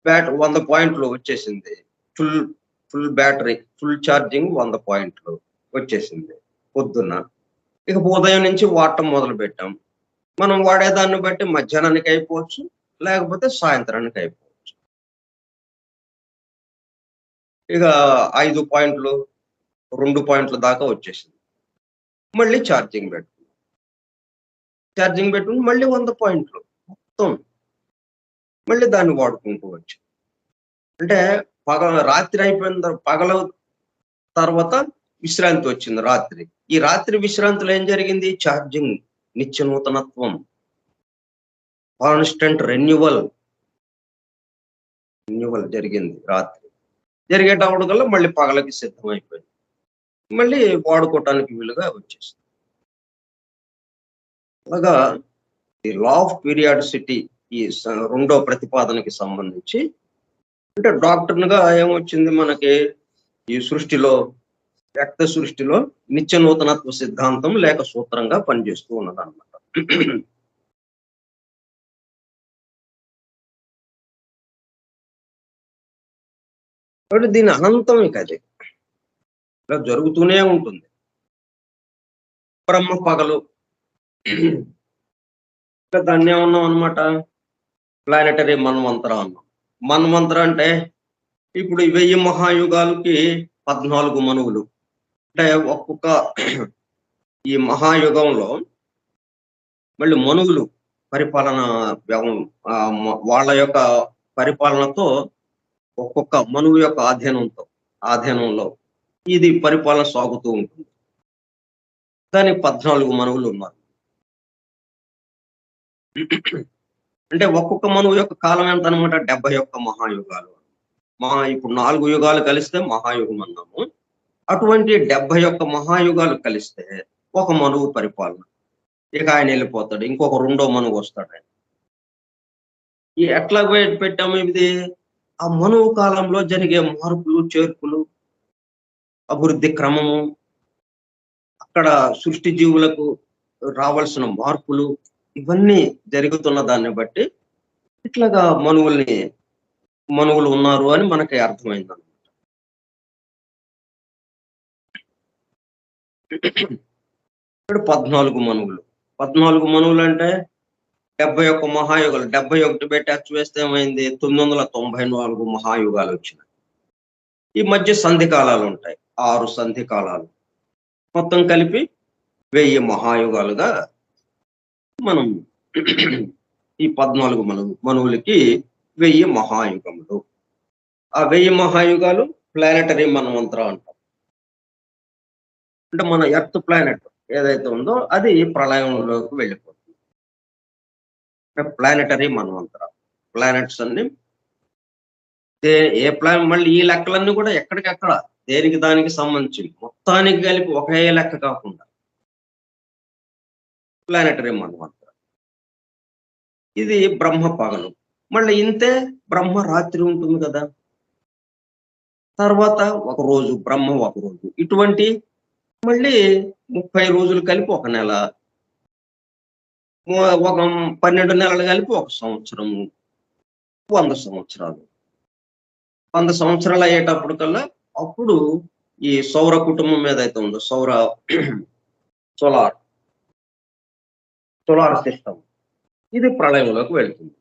100 పాయింట్లు వచ్చేసింది. Full full battery, full charging 100 పాయింట్లు వచ్చేసింది పొద్దున్న. ఇక ఉదయం నుంచి వాడటం మొదలుపెట్టాం. మనం వాడేదాన్ని బట్టి మధ్యాహ్నానికి అయిపోవచ్చు, లేకపోతే సాయంత్రానికి అయిపోవచ్చు. ఇక 5 పాయింట్లు, 2 పాయింట్ల దాకా వచ్చేసింది. మళ్ళీ ఛార్జింగ్ పెట్టుకున్నాం. ఛార్జింగ్ పెట్టుకొని మళ్ళీ 100 పాయింట్లు మొత్తం. మళ్ళీ దాన్ని వాడుకుంటూ వచ్చాం. అంటే రాత్రి అయిపోయిన పగలు తర్వాత విశ్రాంతి వచ్చింది రాత్రి. ఈ రాత్రి విశ్రాంతిలో ఏం జరిగింది? ఛార్జింగ్, నిత్య నూతనత్వం, కాన్స్టెంట్ రెన్యువల్ జరిగింది రాత్రి. జరిగేటప్పటికల్లా మళ్ళీ పగలకి సిద్ధమైపోయింది. మళ్ళీ వాడుకోవటానికి వీలుగా వచ్చేసింది. అలాగా ఈ లా ఆఫ్ పీరియాడిసిటీ ఈ రెండో ప్రతిపాదనకి సంబంధించి అంటే డాక్టర్‌గా ఏమొచ్చింది మనకి ఈ సృష్టిలో వ్యక్త సృష్టిలో నిత్య నూతనత్వ సిద్ధాంతం లేక సూత్రంగా పనిచేస్తూ ఉన్నదన్నమాట. కాబట్టి దీని అనంతం ఇక అది ఇలా జరుగుతూనే ఉంటుంది. బ్రహ్మ పగలు దాన్ని ఏమన్నాం అనమాట, ప్లానెటరీ మన్వంతర అన్నాం. మన్వంతర అంటే ఇప్పుడు 1000 మహాయుగాలకి 14 మనువులు. అంటే ఒక్కొక్క ఈ మహాయుగంలో మళ్ళీ మనువులు పరిపాలన వాళ్ళ యొక్క పరిపాలనతో ఒక్కొక్క మనువు యొక్క ఆధీనంలో ఇది పరిపాలన సాగుతూ ఉంటుంది. దానికి 14 మనువులు ఉన్నారు. అంటే ఒక్కొక్క మనువు యొక్క కాలం ఎంత అనమాట? 71 మహాయుగాలు. ఇప్పుడు 4 యుగాలు కలిస్తే మహాయుగం అన్నాము. అటువంటి 71 మహాయుగాలు కలిస్తే ఒక మనువు పరిపాలన. ఇక ఆయన వెళ్ళిపోతాడు. ఇంకొక రెండో మనువు వస్తాడు ఆయన. ఎట్లా పెట్టాము ఇది? ఆ మనువు కాలంలో జరిగే మార్పులు, చేర్పులు, అభివృద్ధి క్రమము, అక్కడ సృష్టి జీవులకు రావాల్సిన మార్పులు, ఇవన్నీ జరుగుతున్న దాన్ని బట్టి ఇట్లాగా మనువులు ఉన్నారు అని మనకి అర్థమైంది. ఇప్పుడు 14 మనువులు. 14 మనువులు అంటే 71 మహాయుగాలు. 71 పెట్టి అచ్చు వేస్తే ఏమైంది? 994 మహాయుగాలు వచ్చినాయి. ఈ మధ్య సంధి కాలాలు ఉంటాయి. 6 సంధి కాలాలు. మొత్తం కలిపి 1000 మహాయుగాలుగా మనం ఈ 14 మనువులకి 1000 మహాయుగములు. ఆ 1000 మహాయుగాలు ప్లానెటరీ మన్వంతరం అంటాం. అంటే మన ఎర్త్ ప్లానెట్ ఏదైతే ఉందో అది ప్రళయంలోకి వెళ్ళిపోతుంది. ప్లానెటరీ మన్వంతరం. ప్లానెట్స్ అన్ని మళ్ళీ ఈ లెక్కలన్నీ కూడా ఎక్కడికక్కడ దేనికి దానికి సంబంధించి మొత్తానికి కలిపి ఒకే లెక్క కాకుండా ప్లానెటరీ మన్వంతరం. ఇది బ్రహ్మ పగలు. మళ్ళీ ఇంతే బ్రహ్మ రాత్రి ఉంటుంది కదా. తర్వాత ఒక రోజు బ్రహ్మ ఒక రోజు. ఇటువంటి మళ్ళీ 30 రోజులు కలిపి ఒక నెల, ఒక 12 నెలలు కలిపి ఒక సంవత్సరము, 100 సంవత్సరాలు. 100 సంవత్సరాలు అయ్యేటప్పటికల్లా అప్పుడు ఈ సౌర కుటుంబం ఏదైతే ఉందో సోలార్ సిస్టమ్ ఇది ప్రళయంలోకి వెళ్తుంది.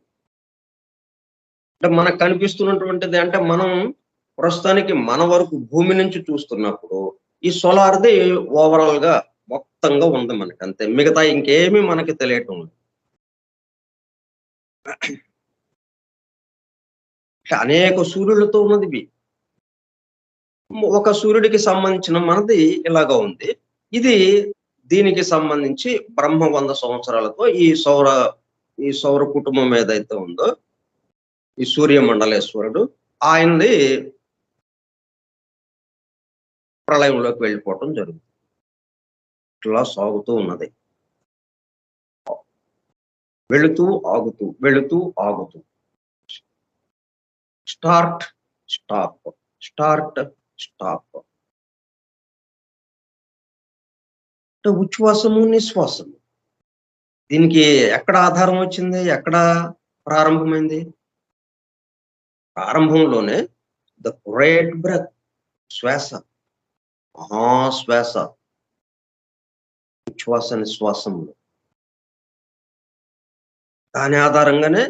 అంటే మనకు కనిపిస్తున్నటువంటిది అంటే మనం ప్రస్తుతానికి మన వరకు భూమి నుంచి చూస్తున్నప్పుడు ఈ సోలార్ది ఓవరాల్ గా మొత్తంగా ఉంది మనకి, అంతే. మిగతా ఇంకేమీ మనకి తెలియటం లేదు. అనేక సూర్యులతో ఉన్నది. ఒక సూర్యుడికి సంబంధించిన మనది ఇలాగా ఉంది. ఇది దీనికి సంబంధించి బ్రహ్మ 100 సంవత్సరాలతో ఈ సౌర కుటుంబం ఏదైతే ఉందో ఈ సూర్యమండలేశ్వరుడు ఆయనది ప్రళయంలోకి వెళ్ళిపోవటం జరుగుతుంది. ఇట్లా సాగుతూ ఉన్నది. వెళుతూ ఆగుతూ వెళుతూ ఆగుతూ స్టార్ట్ స్టాప్ స్టార్ట్ స్టాప్. ఉచ్ఛ్వాసము నిశ్వాసము దీనికి ఎక్కడ ఆధారం వచ్చింది, ఎక్కడ ప్రారంభమైంది? ప్రారంభంలోనే ద గ్రేట్ బ్రెత్, శ్వాస, మహాశ్వాస, ఉచ్ఛ్వాస నిశ్వాసములు. దాని ఆధారంగానే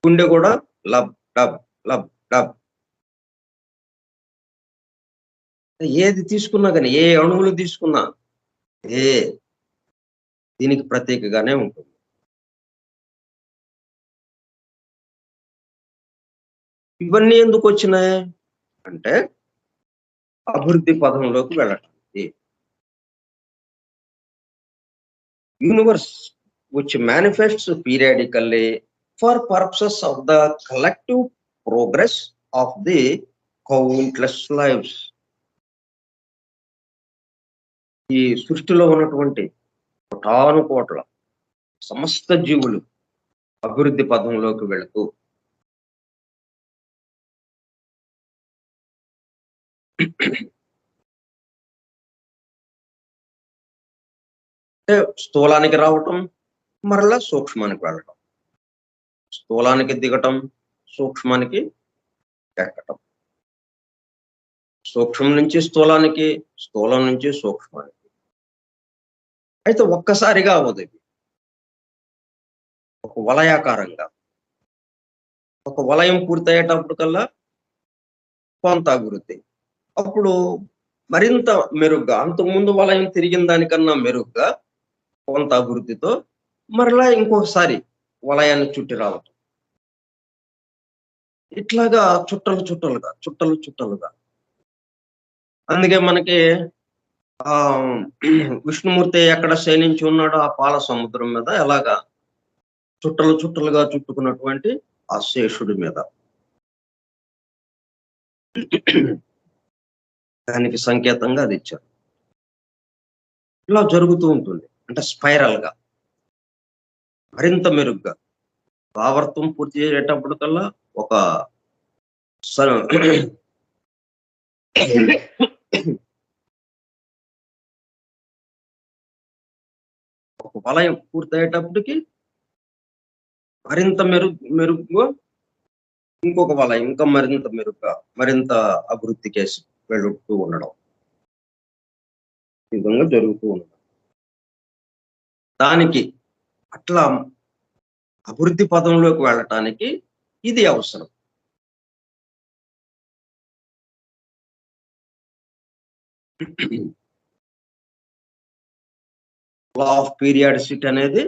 గుండె కూడా లబ్ డబ్ లబ్ డబ్. ఏది తీసుకున్నా కానీ, ఏ అణువులు తీసుకున్నా దీనికి ప్రత్యేకగానే ఉంటుంది. ఇవన్నీ ఎందుకు వచ్చినాయి అంటే అభివృద్ధి పదంలోకి వెళ్ళటానికి. Universe which manifests periodically for purposes of the collective progress of the countless lives. ఈ సృష్టిలో ఉన్నటువంటి కోటాను కోట్ల సమస్త జీవులు అభివృద్ధి పదంలోకి వెళుతూ స్థూలానికి రావటం, మరలా సూక్ష్మానికి వెళ్ళటం, స్థూలానికి దిగటం, సూక్ష్మానికి ఎక్కటం, సూక్ష్మం నుంచి స్థూలానికి, స్థూలం నుంచి సూక్ష్మానికి. అయితే ఒక్కసారిగా అవ్వదు. ఒక వలయాకారంగా, ఒక వలయం పూర్తయ్యేటప్పటికల్లా కొంత అభివృద్ధి, అప్పుడు మరింత మెరుగ్గా, అంతకుముందు వలయం తిరిగిన దానికన్నా మెరుగ్గా కొంత అభివృద్ధితో మరలా ఇంకొకసారి వలయాన్ని చుట్టి రావటం. ఇట్లాగా చుట్టలు చుట్టలుగా, చుట్టలు చుట్టలుగా. అందుకే మనకి విష్ణుమూర్తి ఎక్కడ శయనించి ఉన్నాడో ఆ పాల సముద్రం మీద ఎలాగా చుట్టలు చుట్టలుగా చుట్టుకున్నటువంటి ఆ శేషుడి మీద, దానికి సంకేతంగా అది ఇచ్చారు. ఇలా జరుగుతూ ఉంటుంది. అంటే స్పైరల్ గా మరింత మెరుగ్గా ఆవర్తం పూర్తి చేసేటప్పటికల్లా ఒక వలయం పూర్తయ్యేటప్పటికి మరింత మెరుగ్గా ఇంకొక వలయం, ఇంకా మరింత మెరుగ్గా, మరింత అభివృద్ధి కేసి వెళుతూ ఉండడం, ఈ విధంగా జరుగుతూ ఉండడం. దానికి అట్లా అభివృద్ధి పదంలోకి వెళ్ళటానికి ఇది అవసరం. లా ఆఫ్ పీరియాడిసిటీ అనేది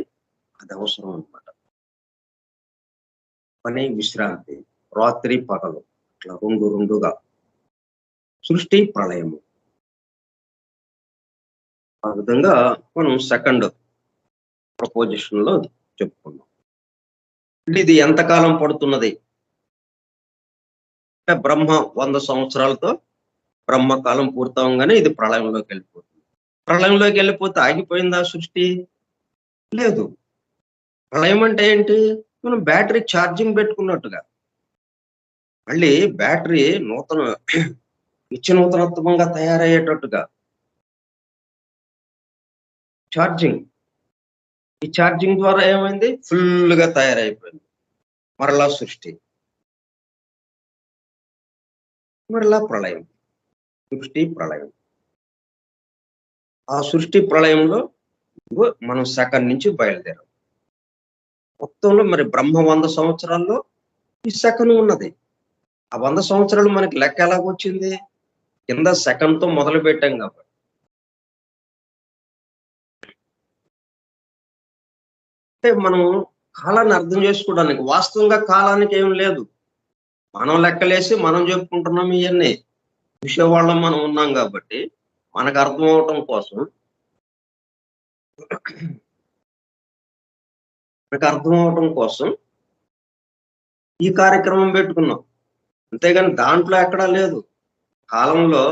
అది అవసరం అన్నమాట. పని విశ్రాంతి, రాత్రి పగలు, అట్లా రెండు రెండుగా సృష్టి ప్రళయము. ఆ విధంగా మనం సెకండ్ ప్రపోజిషన్ లో చెప్పుకున్నాం. ఇది ఎంతకాలం పడుతున్నది అంటే బ్రహ్మ 100 సంవత్సరాలతో బ్రహ్మకాలం పూర్తవగానే ఇది ప్రళయంలోకి వెళ్ళిపోతుంది. ప్రళయంలోకి వెళ్ళిపోతే ఆగిపోయిందా సృష్టి? లేదు. ప్రళయం అంటే ఏంటి? మనం బ్యాటరీ ఛార్జింగ్ పెట్టుకున్నట్టుగా మళ్ళీ బ్యాటరీ నిత్యనూతనత్వంగా తయారయ్యేటట్టుగా ఛార్జింగ్. ఈ ఛార్జింగ్ ద్వారా ఏమైంది? ఫుల్ గా తయారైపోయింది. మరలా సృష్టి, మరలా ప్రళయం, సృష్టి ప్రళయం. ఆ సృష్టి ప్రళయంలో మనం సెకండ్ నుంచి బయలుదేరాం. మొత్తంలో మరి బ్రహ్మ 100 సంవత్సరాల్లో ఈ సెకండ్ ఉన్నది. ఆ 100 సంవత్సరాలు మనకి లెక్క ఎలాగొచ్చింది? కింద సెకండ్ తో మొదలు పెట్టాం కాబట్టి. అంటే మనం కాలాన్ని అర్థం చేసుకోవడానికి, వాస్తవంగా కాలానికి ఏం లేదు. మనం లెక్కలేసి మనం చెప్పుకుంటున్నాం. ఇవన్నీ విషయవాళ్ళం మనం ఉన్నాం కాబట్టి మనకు అర్థం అవటం కోసం మనకు అర్థం అవటం కోసం ఈ కార్యక్రమం పెట్టుకున్నాం. అంతేగాని దాంట్లో ఎక్కడా లేదు. కాలంలో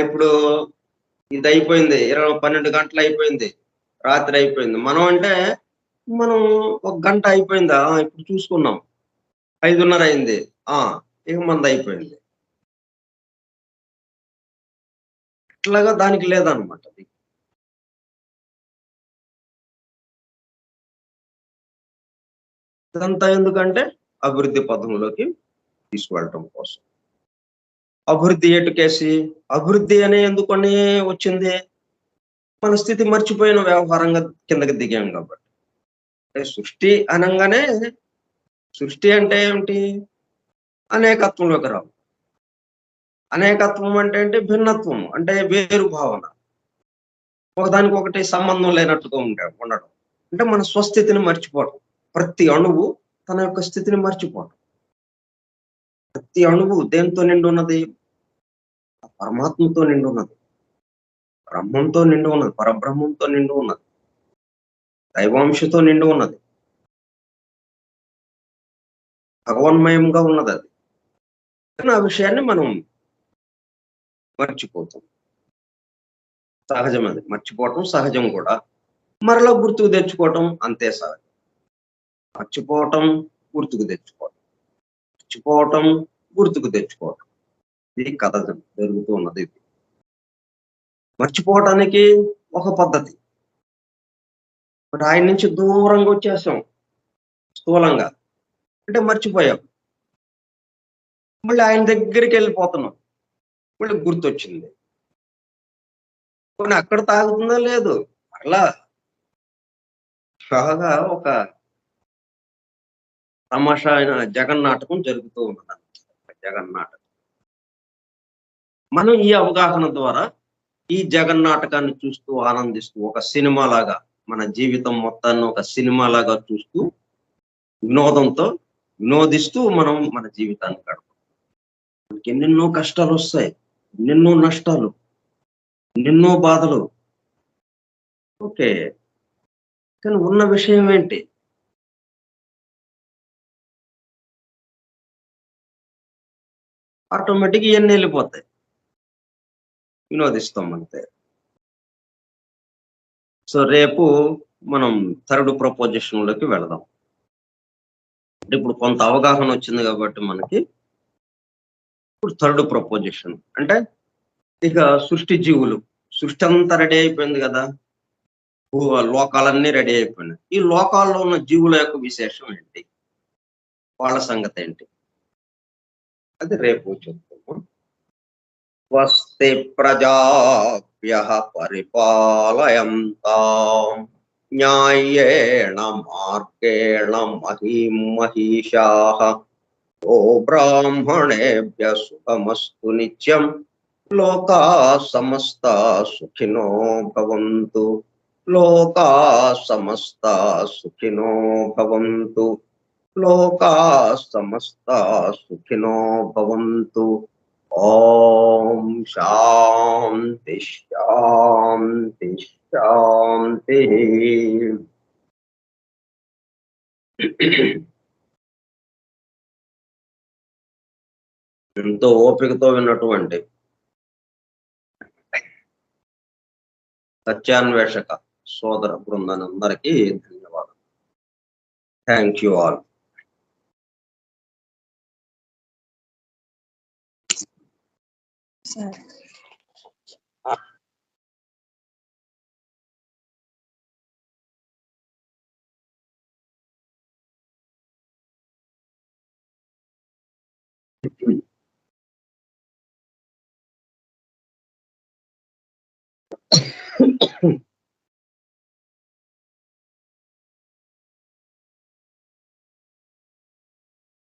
ఇప్పుడు ఇది అయిపోయింది, 12 గంటలు అయిపోయింది, రాత్రి అయిపోయింది. మనం అంటే మనం ఒక గంట అయిపోయిందా ఇప్పుడు చూసుకున్నాం, 5:30 అయింది, ఇక మంది అయిపోయింది. ఇట్లాగా దానికి లేదనమాట. ఇదంతా ఎందుకంటే అభివృద్ధి పథంలోకి తీసుకువెళ్ళటం కోసం. అభివృద్ధి ఎటుకేసి, అభివృద్ధి అనే ఎందుకని వచ్చింది? మన స్థితి మర్చిపోయిన వ్యవహారంగా కిందకి దిగాం కాబట్టి. సృష్టి అనంగానే, సృష్టి అంటే ఏమిటి? అనేకత్వంలోకి రావు. అనేకత్వం అంటే ఏంటి? భిన్నత్వం అంటే వేరు భావన, ఒకదానికొకటి సంబంధం లేనట్టుగా ఉండడం. అంటే మన స్వస్థితిని మర్చిపోవడం. ప్రతి అణువు తన యొక్క స్థితిని మర్చిపోవడం. ప్రతి అణువు దేంతో నిండి ఉన్నది? పరమాత్మతో నిండి ఉన్నది, బ్రహ్మంతో నిండి ఉన్నది, పరబ్రహ్మంతో నిండి ఉన్నది, దైవాంశతో నిండి ఉన్నది, భగవన్మయంగా ఉన్నది అది. కానీ ఆ విషయాన్ని మనం మర్చిపోతాం. సహజం అది, మర్చిపోవటం సహజం కూడా. మరలా గుర్తుకు తెచ్చుకోవటం అంతే సహజం. మర్చిపోవటం, గుర్తుకు తెచ్చుకోవటం, మర్చిపోవటం, గుర్తుకు తెచ్చుకోవటం, ఇది కథ జరుగుతూ ఉన్నది. ఇది మర్చిపోవటానికి ఒక పద్ధతి. బట్ ఆయన నుంచి దూరంగా వచ్చేసాం స్థూలంగా, అంటే మర్చిపోయాం. మళ్ళీ ఆయన దగ్గరికి వెళ్ళిపోతున్నాం, మళ్ళీ గుర్తొచ్చింది. కొన్ని అక్కడ తాగుతుందా లేదు, అలా బాగా ఒక తమాషా అయిన జగన్నాటకం జరుగుతూ ఉన్నది. జగన్నాటకం మనం ఈ అవగాహన ద్వారా ఈ జగన్నాటకాన్ని చూస్తూ ఆనందిస్తూ, ఒక సినిమా లాగా మన జీవితం మొత్తాన్ని ఒక సినిమా లాగా చూస్తూ, వినోదంతో వినోదిస్తూ మనం మన జీవితాన్ని గడపాలి. మనకి ఎన్నెన్నో కష్టాలు వస్తాయి, ఎన్నెన్నో నష్టాలు, ఎన్నెన్నో బాధలు. ఓకే, కానీ ఉన్న విషయం ఏంటి? ఆటోమేటిక్ ఇవన్నీ వెళ్ళిపోతాయి, వినోదిస్తాం అంతే. సో రేపు మనం థర్డ్ ప్రపోజిషన్ లోకి వెళదాం. ఇప్పుడు కొంత అవగాహన వచ్చింది కాబట్టి మనకి ఇప్పుడు థర్డ్ ప్రపోజిషన్ అంటే ఇక సృష్టి జీవులు, సృష్టి అంతా రెడీ అయిపోయింది కదా, లోకాలన్నీ రెడీ అయిపోయినాయి. ఈ లోకాల్లో ఉన్న జీవుల యొక్క విశేషం ఏంటి, వాళ్ళ సంగతి ఏంటి, అది రేపు చెప్తాము. స్వస్తి ప్రజాభ్యః పరిపాలయంతాం న్యాయేణ మార్గేణ మహీం మహిషాః ఓ బ్రాహ్మణేభ్యః శుభమస్తు నిత్యం లోకాః సమస్తాః సుఖినో భవంతు. లోకాః సమస్తాః సుఖినో భవంతు. లోకాః సమస్తాః సుఖినో భవంతు. ఓం శాంతి శాంతి శాంతి. ఎంతో ఓపికతో విన్నటువంటి సత్యాన్వేషక సోదర బృందానందరికీ ధన్యవాదాలు. Thank you all.